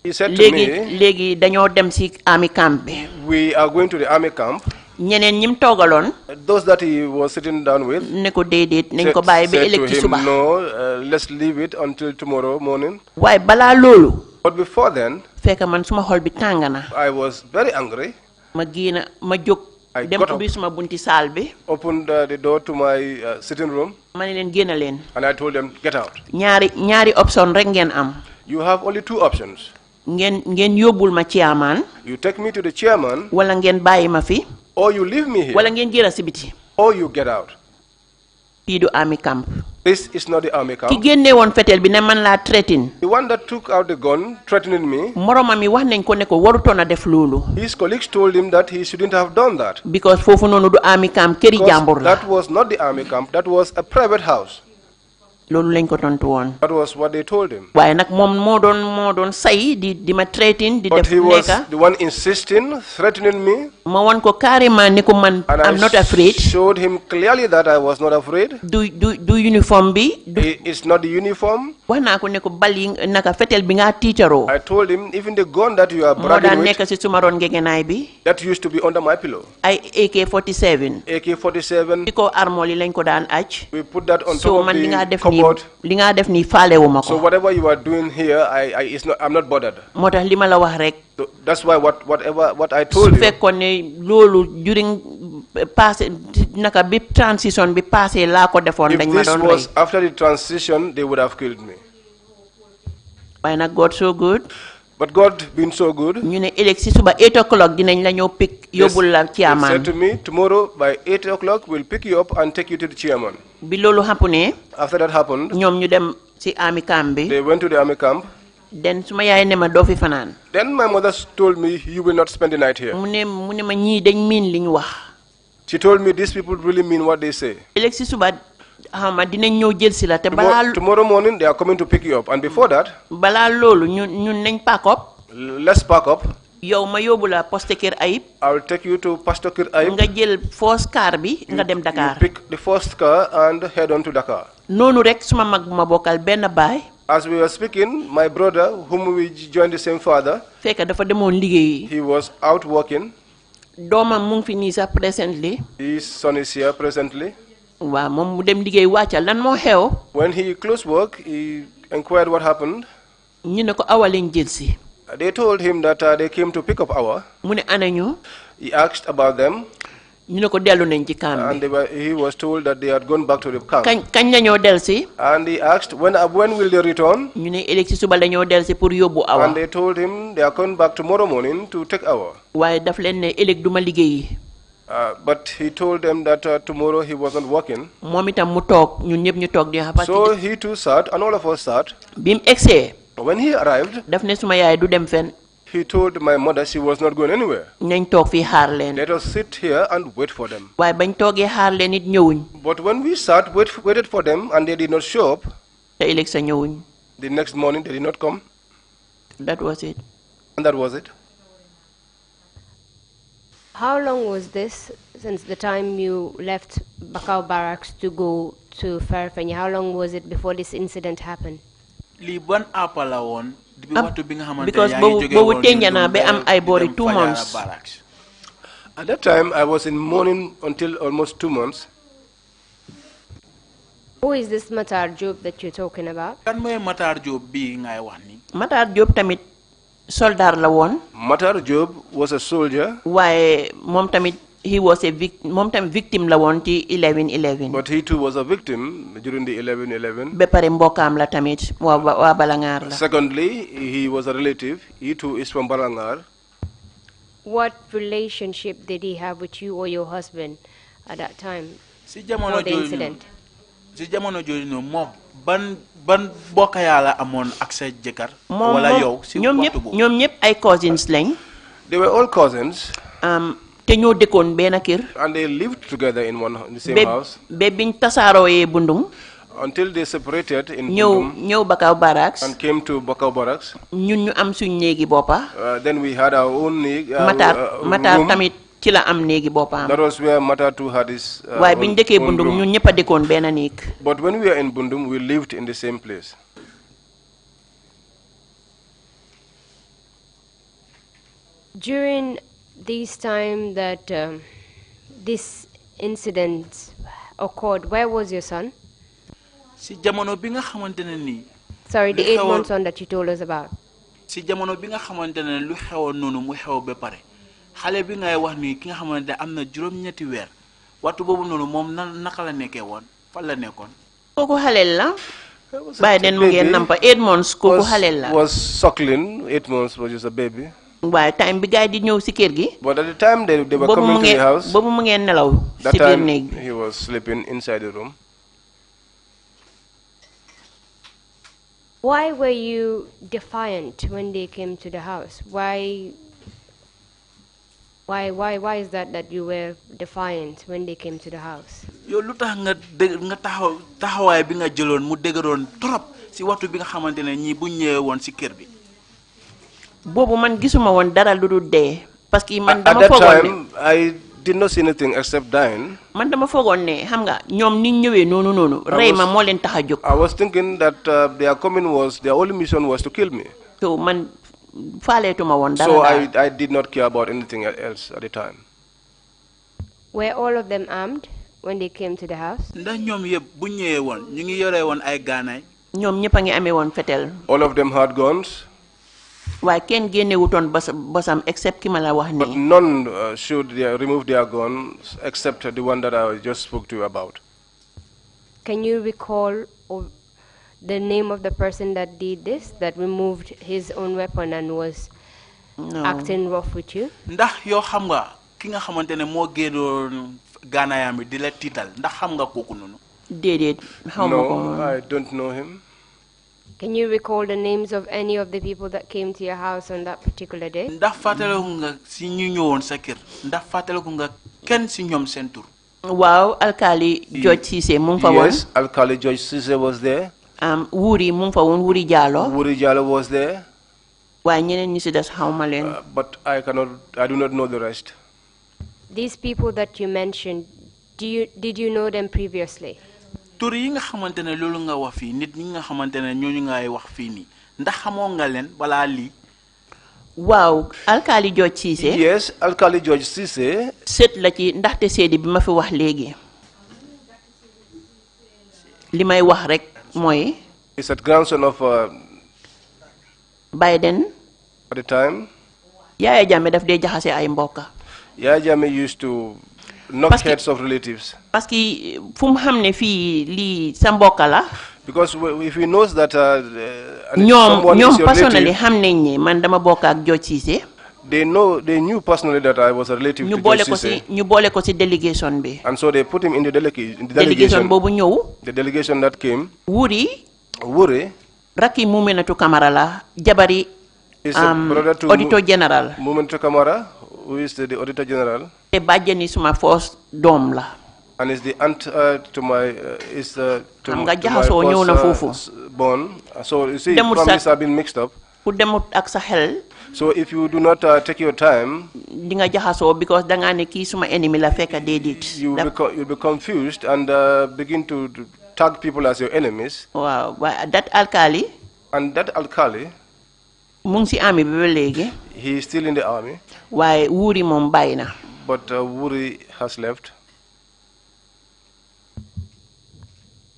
He said to me. léegi dañoo dem si army camp bi. We are going to the army camp. ñeneen ñim toogaloon. Those that he was sitting down with. ne ko déedéet nañ ko bàyyi ba ëllëg ci suba. No, let's leave it until tomorrow morning. waaye balaa loolu. But before then. fekk man suma xol bi tàng na. I was very angry. ma génn ma jóg. I got up, opened the door to my sitting room, and I told them, get out. ñaari option rek ngeen am. You have only two options. ngeen yóbbul ma chairman. You take me to the chairman. wala ngeen bàyyi ma fi. Or you leave me here. wala ngeen génn si biti. Or you get out. fii du army camp. This is not the army camp. ki génne woon fetel bi ne man laa threaten. The one that took out the gun, threatening me. moromam mi wax nañ ko ne ko warutoon a def loolu. His colleagues told him that he shouldn't have done that. because foofu noonu du army camp këri jàmbur la. That was not the army camp. That was a private house. loolu lañ ko tontu woon. That was what they told him. waaye nag moom moo doon say di ma threaten di def. But he was the one insisting, threatening me. ma wan ko carrément ni ko man. I'm not afraid. I showed him clearly that I was not afraid. du uniform bi. It's not the uniform. wax naa ko ne ko bal yi naka fetel bi nga tiitaroo. I told him even the gun that you are bragging with. moo daan nekk si suma ron ngegenaay bi. That used to be under my pillow. ay AK-47. AK-47. ci ko armol yi lañ ko daan aj. We put that on top of man the cupboard. li nga def nii faalewuma ko. So whatever you are doing here, I'm not bothered. moo tax li ma la wax rek. That's why what I told you. su fekkoon ne loolu during passé naka bi transition bi passé laa ko defoon. dañ ma doon rey. If this was after the transition, they would have killed me. waaye nag God so good. But God being so good. ñu ne ëllëg si suba 8 o'clock dinañ la ñëw pick yóbbul la chairman. He said to me, tomorrow by 8 o'clock we'll pick you up and take you to the chairman. bi loolu happenee. After that happened. ñoom ñu dem si army camp bi. They went to the army camp. Then suma yaay ne ma doo fi fanaan. Then my mother told me, you will not spend the night here. mu ne ma ñii dañ miin li ñu wax. She told me these people really mean what they say. ëllëg si suba xama dinañ ñëw jël si la te balaa. Tomorrow morning they are coming to pick you up, and before that. balaa loolu ñun nañ pack up. Let's pack up. yow ma yóbbu la poste Kër Ayib. I will take you to Pastor Kër Ayib. nga jël first car bi nga dem Dakar. You pick the first car and head on to Dakar. noonu rek suma mag bu ma bokkal benn baay. As we were speaking, my brother, whom we joined the same father, fekk dafa demoon liggéeyi. he was out working. doomam mu ngi fi nii sax presently. His son is here presently. waaw moom mu dem liggéey wàccal lan moo xew. When he closed work, he inquired what happened. ñu ne ko Awa lañ jël si. They told him that they came to pick up Awa. mu ne ana ñu. He asked about them. ñu ne ko dellu nañ ci camp bi. And he was told that they had gone back to the camp. kañ la ñoo del si. And he asked when will they return. ñu ne ëllëg si suba la ñoo del si pour yóbbu Awa. And they told him they are coming back tomorrow morning to take Awa. waaye daf leen ne ëllëg duma liggéeyi. But he told them that tomorrow he wasn't working. moom itam mu toog ñun ñëpp ñu toog di wax. So he too sat and all of us sat. bi mu egsee. When he arrived, daf ne suma yaay du dem fenn. he told my mother she was not going anywhere. nañ toog fii xaar leen. Let us sit here and wait for them. waaye bañ toogee xaar leen it ñëwuñ. But when we sat, waited for them, and they did not show up, te ëllëg sa ñëwuñ. the next morning they did not come. That was it. And that was it. How long was this since the time you left Bakau Barracks to go to Farfanya? How long was it before this incident happened? Because boobu tenja na be am ay boori 2 months. At that time, I was in mourning until almost 2 months. Who is this Matar Job that you're talking about? Matar Job tamit soldat la woon. Matar Job was a soldier. waaye moom tamit he was a victim la woon ci 11/11. But he too was a victim during the 11/11. ba pare mbokkaam la tamit waa Balangar la. Secondly, he was a relative. He too is from Balangar. What relationship did he have with you or your husband at that time? Before the incident? ban bokka yàlla amoon ak sa jëkkër wala yow si waxtu boobu ñoom ñëpp ay cousins lañ. They were all cousins. te ñoo dëkkoon benn kër. And they lived together in the same house. ba biñ tasaarooyee Bundung. Until they separated in Bundung. ñëw Bakau Barracks. And came to Bakau Barracks. ñun ñu am suñ néegi boppa. Then we had our own Matar tamit ci la am néegi boppam. That was where Matar too had his waaye biñ dëkkee Bundung ñun ñëpp a dëkkoon benn néeg. But when we were in Bundung, we lived in the same place. During this time that this incident occurred, where was your son? Si jamono bi nga xamantene ni. Sorry, the 8-month son that you told us about. Si jamono bi nga xamantene lu xewoon nonu mu xew ba pare. xale bi ngay wax ni ki nga xamante amna juróom-ñetti weer waxtu boobu noonu moom naka la nekkee woon fan la nekkoon. kooku xaleel la. Biden mu ngeen nampa 8 months kooku xaleel la. Was suckling 8 months was just a baby. waaye time bi gaay di ñëw si kër gi. But at the time they were coming to the house. boobu mu ngeen nelaw si biir néeg he was sleeping inside the room. Why were you defiant when they came to the house? Why is that you were defiant when they came to the house? Yo lutax nga taxawaay bi nga jëloon mu dëgëroon trop si waxtu bi nga xamantene ñi bu ñëwee woon si kër bi. Boobu man gisuma woon dara lu dul dee parce que man dama foogoon ne I did not see anything except dying. Man dama foogoon ne xam nga ñoom ni ñëwee noonu rey ma moo leen tax a jóg. I was thinking that their only mission was to kill me. So man faaleetuma woon dara. So I did not care about anything else at the time. Were all of them armed when they came to the house? Ndax ñoom yëpp bu ñëwee woon ñu ngi yoree woon ay gaanaay. ñoom ñëpp a ngi amee woon fetel. All of them had guns. waaye kenn génnewutoon bosam except ki ma la wax nii. But none should remove their guns except the one that I just spoke to you about. Can you recall the name of the person that did this, that removed his own weapon and was acting rough with you? Ndax yoo xam nga ki nga xamante ne moo génnoon gaanaayam bi di la tiital ndax xam nga kooku noonu. Déedéet xaw ma ko. No, I don't know him. Can you recall the names of any of the people that came to your house on that particular day? Ndax fàttaliku nga si ñu ñëwoon sa kër ndax fàttaliku nga kenn si ñoom seen tur. Waaw alkali George Cissé mu ngi fa woon. Yes, alkali George Cissé was there. Wuri mu ngi fa woon Wuri Jallow. Wuri Jallow was there. waaye ñeneen ñi si des xaw ma leen. But I do not know the rest. These people that you mentioned, did you know them previously? Tur yi nga xamante ne loolu nga wax fii nit ñi nga xamante ne ñooñu ngay wax fii nii ndax xamoo nga leen balaa lii. waaw alkali George Cissé. Yes, alkali George Cissé. sët la ci ndaxte seedi bi ma fi wax léegi. li may wax rek mooy. He's a grandson of Biden. at the time. Yaya Jammeh daf dee jaxase ay mbokka. Yaya Jammeh used to knock heads of relatives. Parce que fu mu xam ne fii lii sa mbokka la. Because if he knows that ñoom personally xam nañ ne man dama bokk ak George Cissé. They knew personally that I was a relative to George Cissé. ñu boole ko ci delegation bi. And so they put him in the delegation. Delegation boobu ñëw. The delegation that came. Wuri. Rakki Muminatu Camara la jabari. Is a brother to Auditor General. Muminatu Camara, who is the Auditor General. te bàjjeni suma first doom la. And is the aunt to my first born. So you see, families have been mixed up. ku demut ak sa xel. So if you do not take your time, di nga jaxasoo because dangaa ne kii suma ennemi la fekk déedéet. You'll be confused and begin to tag people as your enemies. Waaw waaye that alkali. And that alkali. mu ngi si army bi ba léegi. He is still in the army. waaye Wuri moom bàyyi na. But Wuri has left.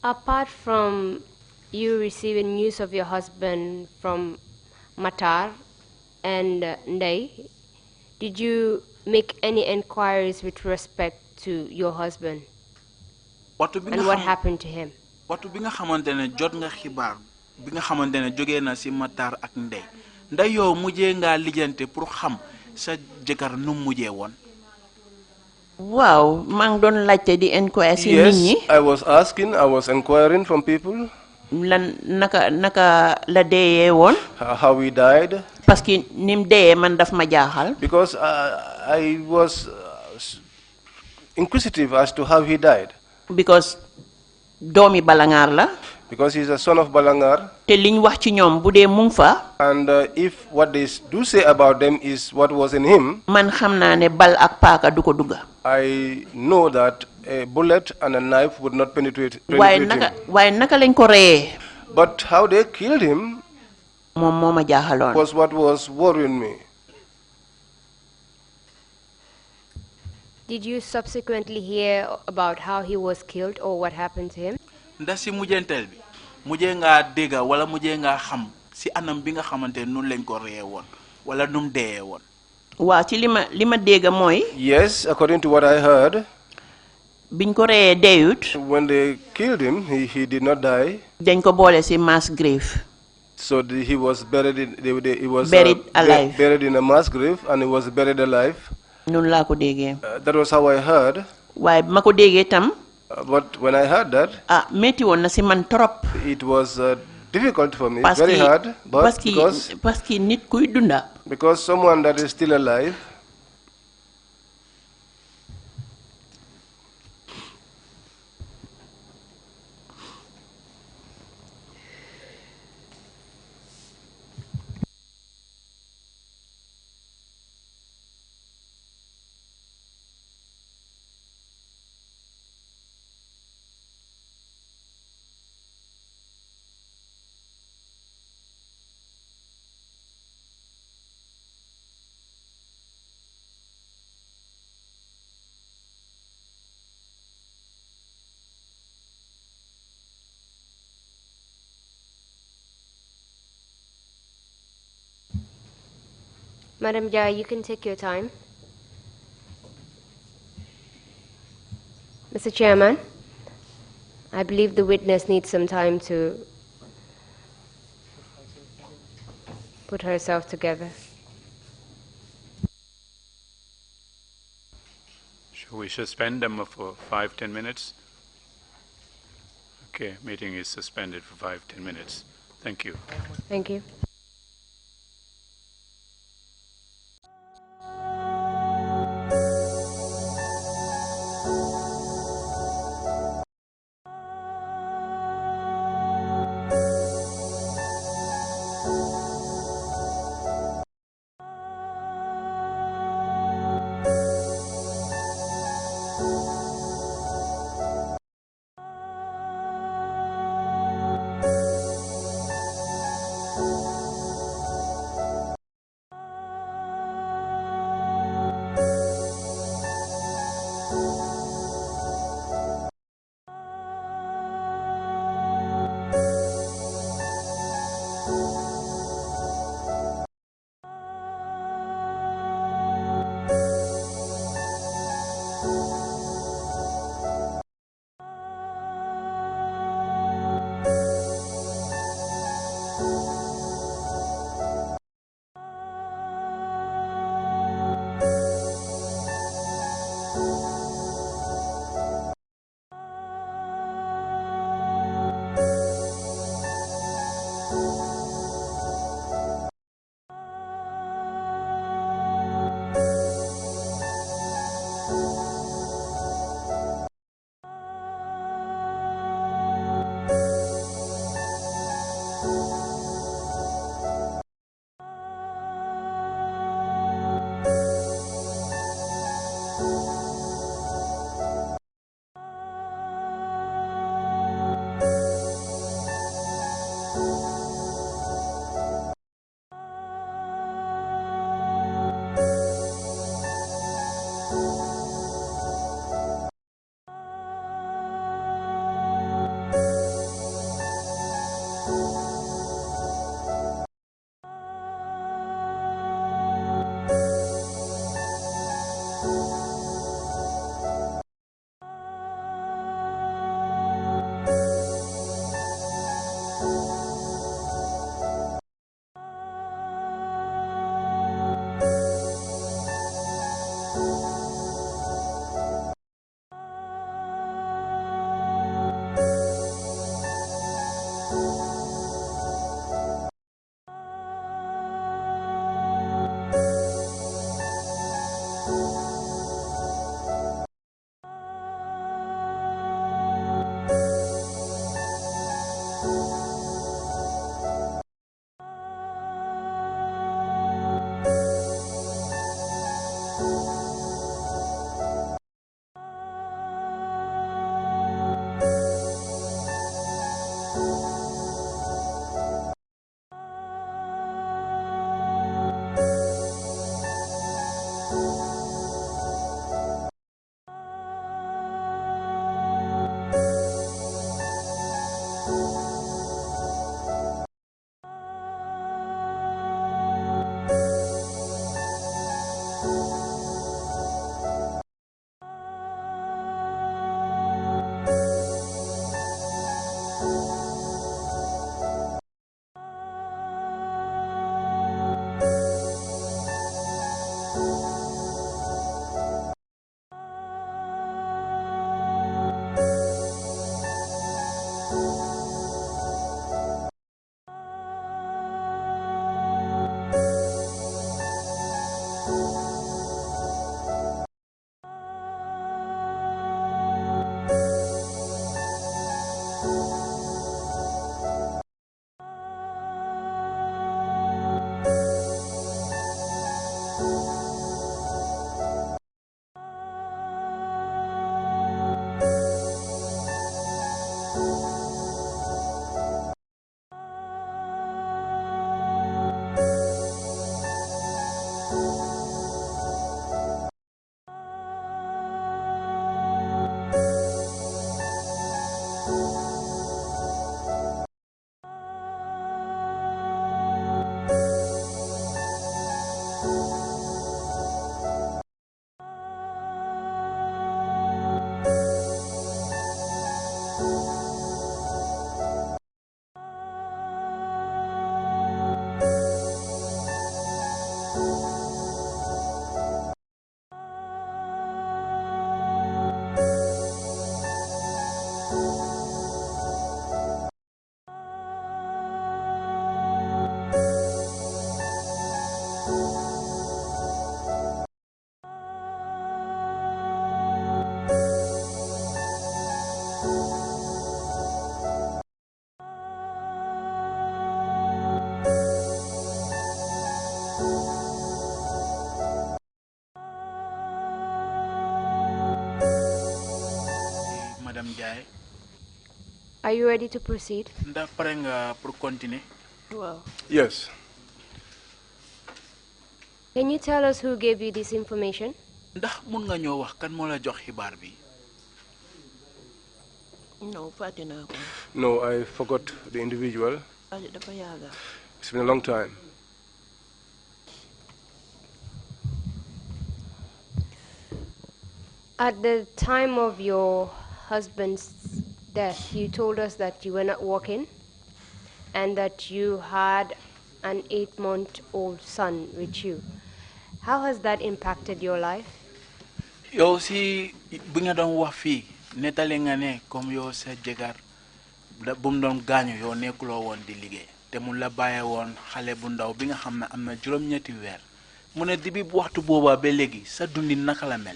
Apart from you receiving news of your husband from Matar and Ndai, did you make any inquiries with respect to your husband? And what happened to him? Watu bi nga xamantene jot nga xibaar bi nga xamantene jógee na si Matar ak Ndey nday yow mujjee nga lijjante pour xam sa jëkkër nu mujjee woon. Wow, maa ngi doon laajte di inquire si nit ñi. Yes, I was inquiring from people. lan naka la deeyee woon. How he died. parce que ni mu deeyee man daf ma jaaxal. Because I was inquisitive as to how he died. Because doomi Balangar la. Because he's a son of Balangar. te liñ wax ci ñoom bu dee mu ngi fa. And if what they do say about them is what was in him. man xam naa ne bal ak paaka du ko dugga. I know that a bullet and a knife would not penetrate him. waaye naka lañ ko reyee. But how they killed him. moom moo ma jaaxaloon. Was what was worrying me. Did you subsequently hear about how he was killed or what happened to him? ndax si mujjenteel bi mujjee ngaa dégga wala mujjee ngaa xam si anam bi nga xamante noonu lañ ko reyee woon wala num deeyee woon. Wa ci lima dégga moy. Yes, according to what I heard. Biñ ko reyé deyut. When they killed him, he did not die. Dañ ko bolé ci mass grave. So he was buried buried alive. Buried in a mass grave, and he was buried alive. Non la ko déggé. That was how I heard. Waye mako déggé tam. But when I heard that, metti won na ci man trop. It was difficult for me, very hard, but because someone that is still alive. Madam Jai, you can take your time. Mr. Chairman, I believe the witness needs some time to put herself together. Should we suspend them for 5-10 minutes? Okay, meeting is suspended for 5-10 minutes. Thank you. Thank you. Madam Jai, are you ready to proceed? ndax pare nga pour continuer? Wow. Yes. Can you tell us who gave you this information? Ndax mun nga ñoo wax kan moo la jox xibaar bi? No, Fatina. No, I forgot the individual. It's been a long time. At the time of your husband's death, you told us that you were not working and that you had an 8-month-old son with you. How has that impacted your life? Yow si bi nga doon wax fii nettali nga ne comme yow sa jëkkër bu mu doon gaañu yow nekkuloo woon di liggéey te mu la bàyyee woon xale bu ndaw bi nga xam ne am na juróom-ñetti weer mu ne dibi waxtu boobaa ba léegi sa dundin naka la mel.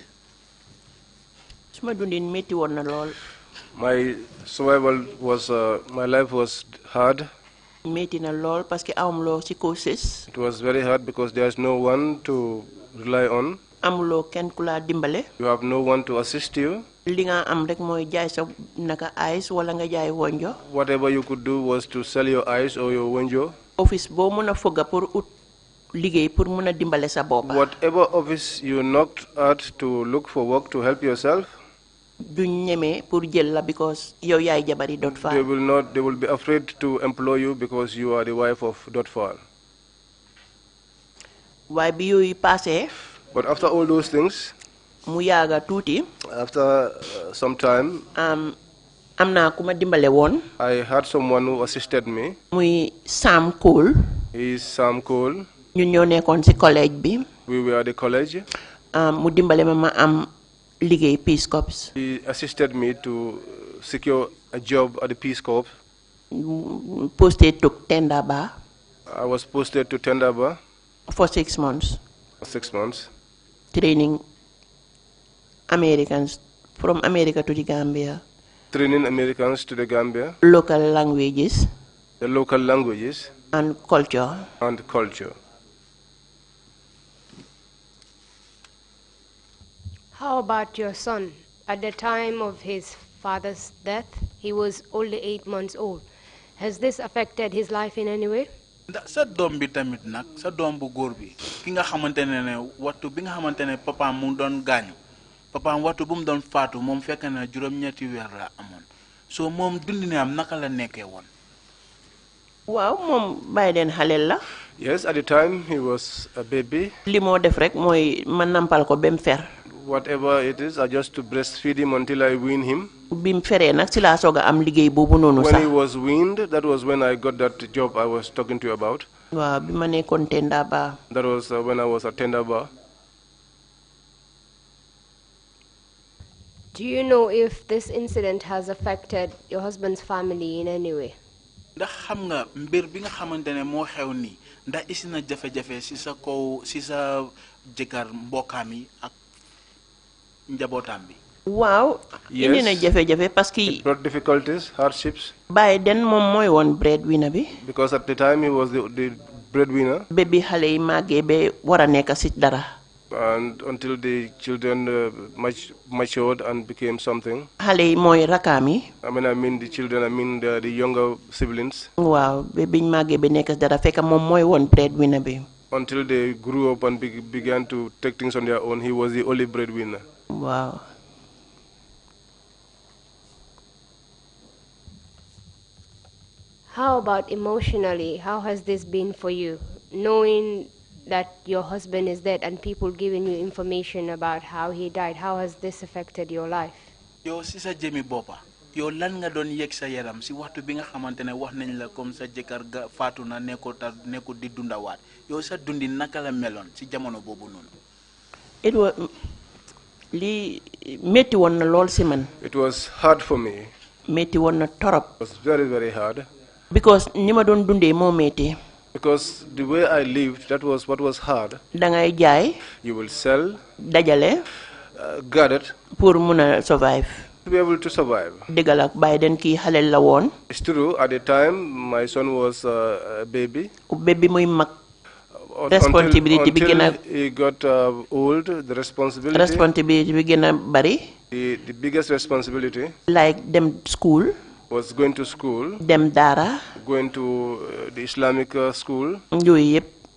Suma dundin metti woon na lool. My survival was, my life was hard. Metti na lool parce que amuloo ci ko sës. It was very hard because there's no one to rely on. Amuloo kenn ku la dimbale. You have no one to assist you. Li nga am rek mooy jaay sa naka ice wala nga jaay wonjo. Whatever you could do was to sell your ice or your wonjo. Office boo mën a foga pour ut liggéey pour mën a dimbale sa bopp. Whatever office you knocked at to look for work to help yourself. Duñ ñeme pour jël la because yow yaay jabari Dot Fall. They will be afraid to employ you because you are the wife of Dot Fall. Waaye bi yooyu passé. But after all those things, mu yaaga tuuti. After some time, am naa ku ma dimbale woon. I had someone who assisted me. Muy Sam Cole. He is Sam Cole. Ñun ñoo nekkoon ci collège bi. We were at the college. Mu dimbale ma am liggéey Peace Corps. He assisted me to secure a job at the Peace Corps. Posted to Tendaba. I was posted to Tendaba. For 6 months. For 6 months. Training Americans from America to the Gambia. Training Americans to the Gambia. Local languages. The local languages. And culture. And culture. How about your son? At the time of his father's death, he was only 8 months old. Has this affected his life in any way? Sa doom bi tamit nag sa doom bu góor bi ki nga xamante ne waxtu bi nga xamante ne papaam mu doon gaañu papaam waxtu bu mu doon faatu moom fekk na juróom-ñetti weer la amoon so moom dundine am naka la nekkee woon. Waaw moom bàyyi den xaleel la. Yes, at the time he was a baby. Li moo def rek mooy ma nampal ko bem fer. Whatever it is, I just to breastfeed him until I wean him. Bim feree nag ci laa soog a am liggéey boobu noonu sax. When he was weaned, that was when I got that job I was talking to you about. Waaw bi ma nekkoon Tendaba. That was when I was at Tendaba. Do you know if this incident has affected your husband's family in any way? Ndax xam nga mbir bi nga xamante ne moo xew nii ndax isi na jafe-jafe si sa kaw si sa jëkkër mbokkaam yi ak njabootam bi. Waaw. indi na jafe-jafe parce que. It brought difficulties, hardships. Baay den moom mooy woon breadwinner bi. Because at the time he was the breadwinner. Ba bi xale yi màggee ba war a nekk si dara. And until the children matured and became something. Xale yi mooy rakkaam yi. I mean the children, the younger siblings. Waaw ba biñ màggee ba nekk si dara fekk moom mooy woon breadwinner bi. Until they grew up and began to take things on their own, he was the only breadwinner. Wow. How about emotionally? How has this been for you? Knowing that your husband is dead and people giving you information about how he died, how has this affected your life? Yo si sa jëmi boppa yow lan nga doon yëg sa yaram si waxtu bi nga xamante ne wax nañ la comme sa jëkkër ga faatu na nekkul di dundawaat yow sa dundi naka la meloon si jamono boobu noonu. It was li metti woon na lool si man. It was hard for me. Metti woon na torop. It was very, very hard. Because ni ma doon dundee moo metti. Because the way I lived, that was what was hard. Dangay jaay. You will sell. Dajale. Gather. Pour mun a survive. To be able to survive. Dëggal ak baay den kii xale la woon. It's true. At the time, my son was a baby. Baby muy mag. responsibility until he got old, the responsibility bari. The biggest responsibility, like them school, was going to school, them dara, going to the Islamic school.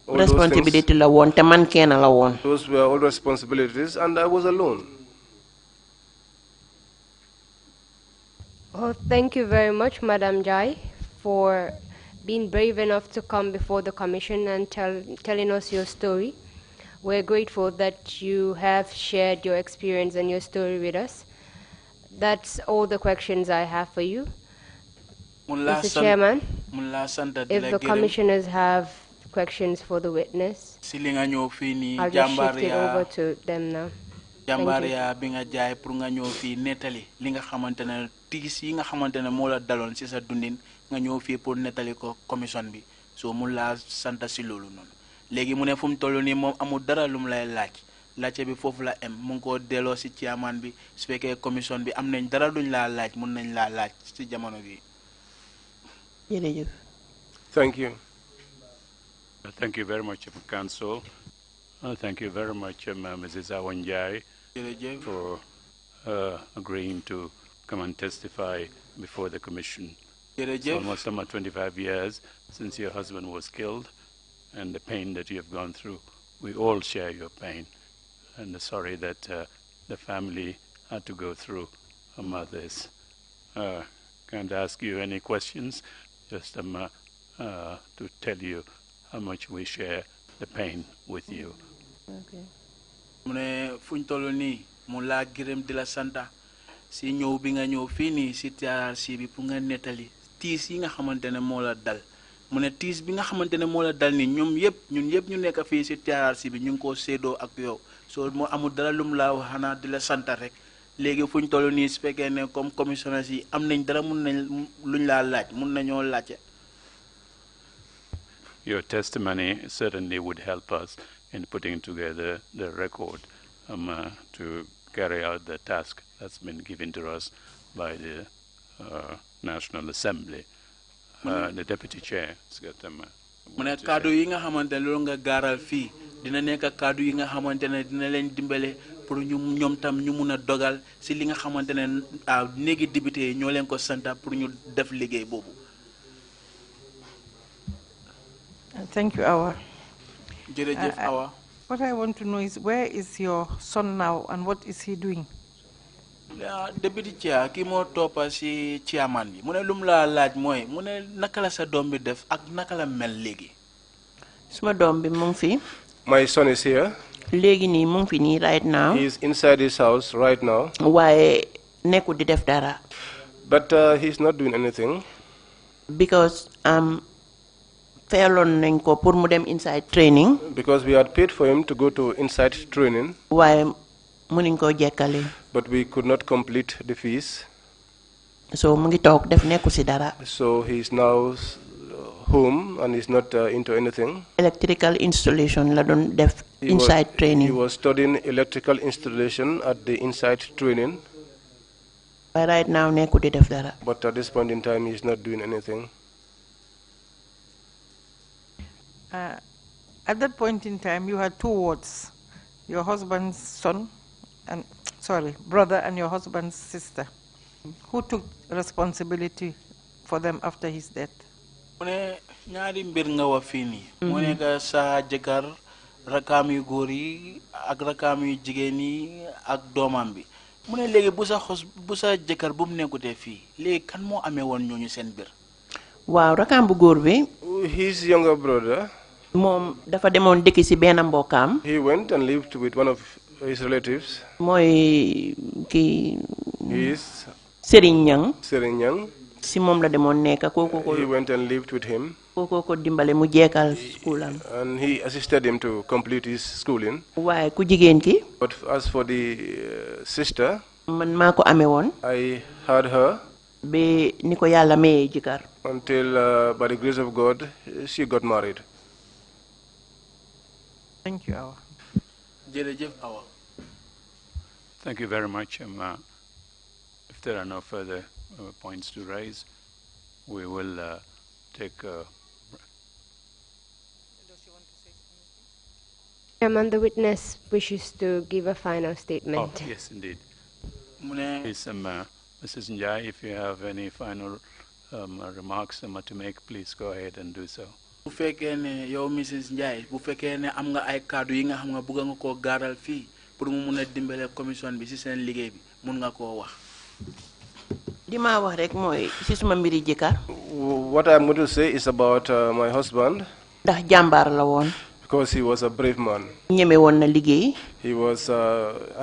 All responsibility la won te man ken la won. Those were all responsibilities, and I was alone. Oh, thank you very much, Madam Jai, for being brave enough to come before the commission and telling us your story. We're grateful that you have shared your experience and your story with us. That's all the questions I have for you. Mr. Chairman, if the commissioners have questions for the witness, I'll just shift it over to them now. Jambaria bi nga jaay pour nga ñëw fi netali li nga xamantene tiis yi nga xamantene mo la dalon ci sa dundin nga ñëw fi pour netali ko commission bi so mu la santa ci lolu non légui mu ne fum tollu ni mom amul dara lum lay laaj bi fofu la em mu ko délo ci chairman bi su fekkee commission bi am nañ dara duñ la laaj mun nañ la laaj ci jamono bi jërëjëf thank you very much council thank you very much Mrs. Awanjai for agreeing to come and testify before the commission. It's almost 25 years since your husband was killed, and the pain that you have gone through. We all share your pain, and sorry that the family had to go through this. Can't ask you any questions, just to tell you how much we share the pain with you. Okay. Mune fuñ tollu ni mu la gërem di la santa si ñew bi nga ñew fi ni si Trrc bi pour nga netali tiis yi nga xamantene mo la dal mune tiis bi nga xamantene mo la dal ni ñun yépp ñu nekk fi si Trrc bi ñu ko sédo ak yow so mo amul dara lum la wax xana di la santa rek légui fuñ tollu ni su fekkee ne comme commissionnaire yi am nañ dara mun nañ luñ la laaj mun nañoo laajte. Your testimony certainly would help us in putting together the record to carry out the task that's been given to us by the National Assembly. The Deputy Chair. Mune kaddu yi nga xamantene loolu nga garal fi dina nekk kaddu yi nga xamantene dina leen dimbale pour ñom tam ñu mëna dogal ci li nga xamantene néegi député ñoo leen ko santa pour ñu def liggéey bobu. Thank you, Awa. What I want to know is, where is your son now and what is he doing? Deputy Chair ki mo topa si chairman bi mune lum la laaj moy mune naka la sa dom bi def ak naka la mel legi suma dom bi mu ngi fi my son is here legi ni mu ngi fi ni right now he is inside his house right now waaye nekku di def dara but he's not doing anything because fayalon nañ ko pour mu dem inside training because we had paid for him to go to inside training waaye mënuñ ko jekkale but we could not complete the fees so mu ngi toog def nekku ci dara so he's now home and he's not into anything electrical installation la doon def inside training he was studying electrical installation at the inside training but right now nekku di def dara but at this point in time he's not doing anything. At that point in time, you had two wards, your husband's son, and brother, and your husband's sister. Who took responsibility for them after his death? Mune ñaari mbir nga wa fini mune ga sa jëkkër rakam yu góor yi ak rakam yu jigéen yi ak doomam bi mune léegi bu sa jëkkër bu mu nekkutee fii léegi kan moo amee woon ñooñu seen bir waaw rakam bu góor bi his younger brother moom dafa demoon dëkk ci benn mbokkaam he went and lived with one of his relatives mooy kii is Serigne Nyang si moom la demoon nekk kooku ko he went and lived with him kooku ko dimbale mu jeekal schoolam and he assisted him to complete his schooling waaye ku jigéen ki but as for the sister man maa ko amee woon I had her ba ni ko yàlla mayee jëkkër until by the grace of God she got married. Thank you, Awa. Awa. Thank you very much. If there are no further points to raise, we will take. Chairman, the witness wishes to give a final statement. Oh, yes, indeed. Please, Mrs. Njai, if you have any final remarks to make, please go ahead and do so. bu fekkee ne yow Mrs. Njai bu fekkee ne am nga ay kàddu yi nga xam nga bëgg nga koo gaaral fii pour mu mun a dimbale commission bi ci seen liggéey bi mun nga koo wax. li ma wax rek mooy ci suma mbiri jëkkër. What I'm going to say is about my husband. ndax jàmbaar la woon. Because he was a brave man. ñeme woon na liggéey. He was a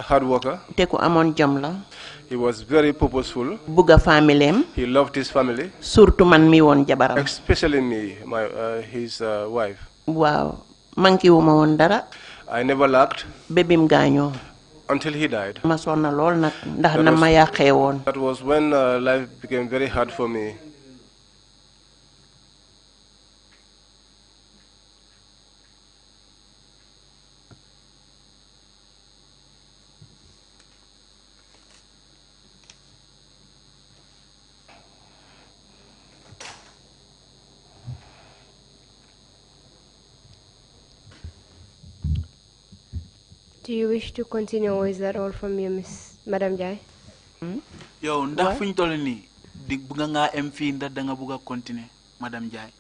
hard worker. te ku amoon jom la. He was very purposeful. Bugga familleem. He loved his family. surtout man mi woon jabaram. Especially me, his wife. waaw manqué wu ma woon dara. I never lacked. bébim gaañoo. Until he died. ma sonna lool nag ndax na ma yàqee woon. That was when life became very hard for me. Do you wish to continue, or is that all from you, Madam Jai? Yo, ndax fuñ toll nii di bëgg nga am fii ndax da nga bëgg a continuer, Madam Jai.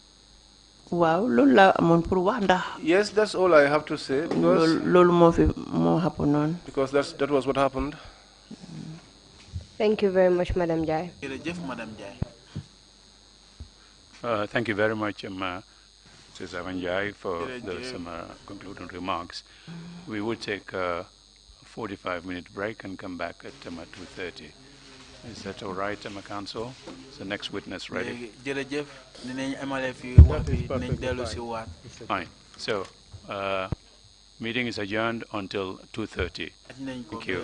waaw loolu la amoon pour wax ndax. Yes, that's all I have to say. loolu moo happen noonu. Because that was what happened. Thank you very much, Madam Jai. Jërëjëf, Madam Jai. Thank you very much, Mrs. Avanjai, for those concluding remarks. We will take a 45-minute break and come back at 2:30. Is that all right, Council? Is the next witness ready? Fine. So, meeting is adjourned until 2:30. Thank you.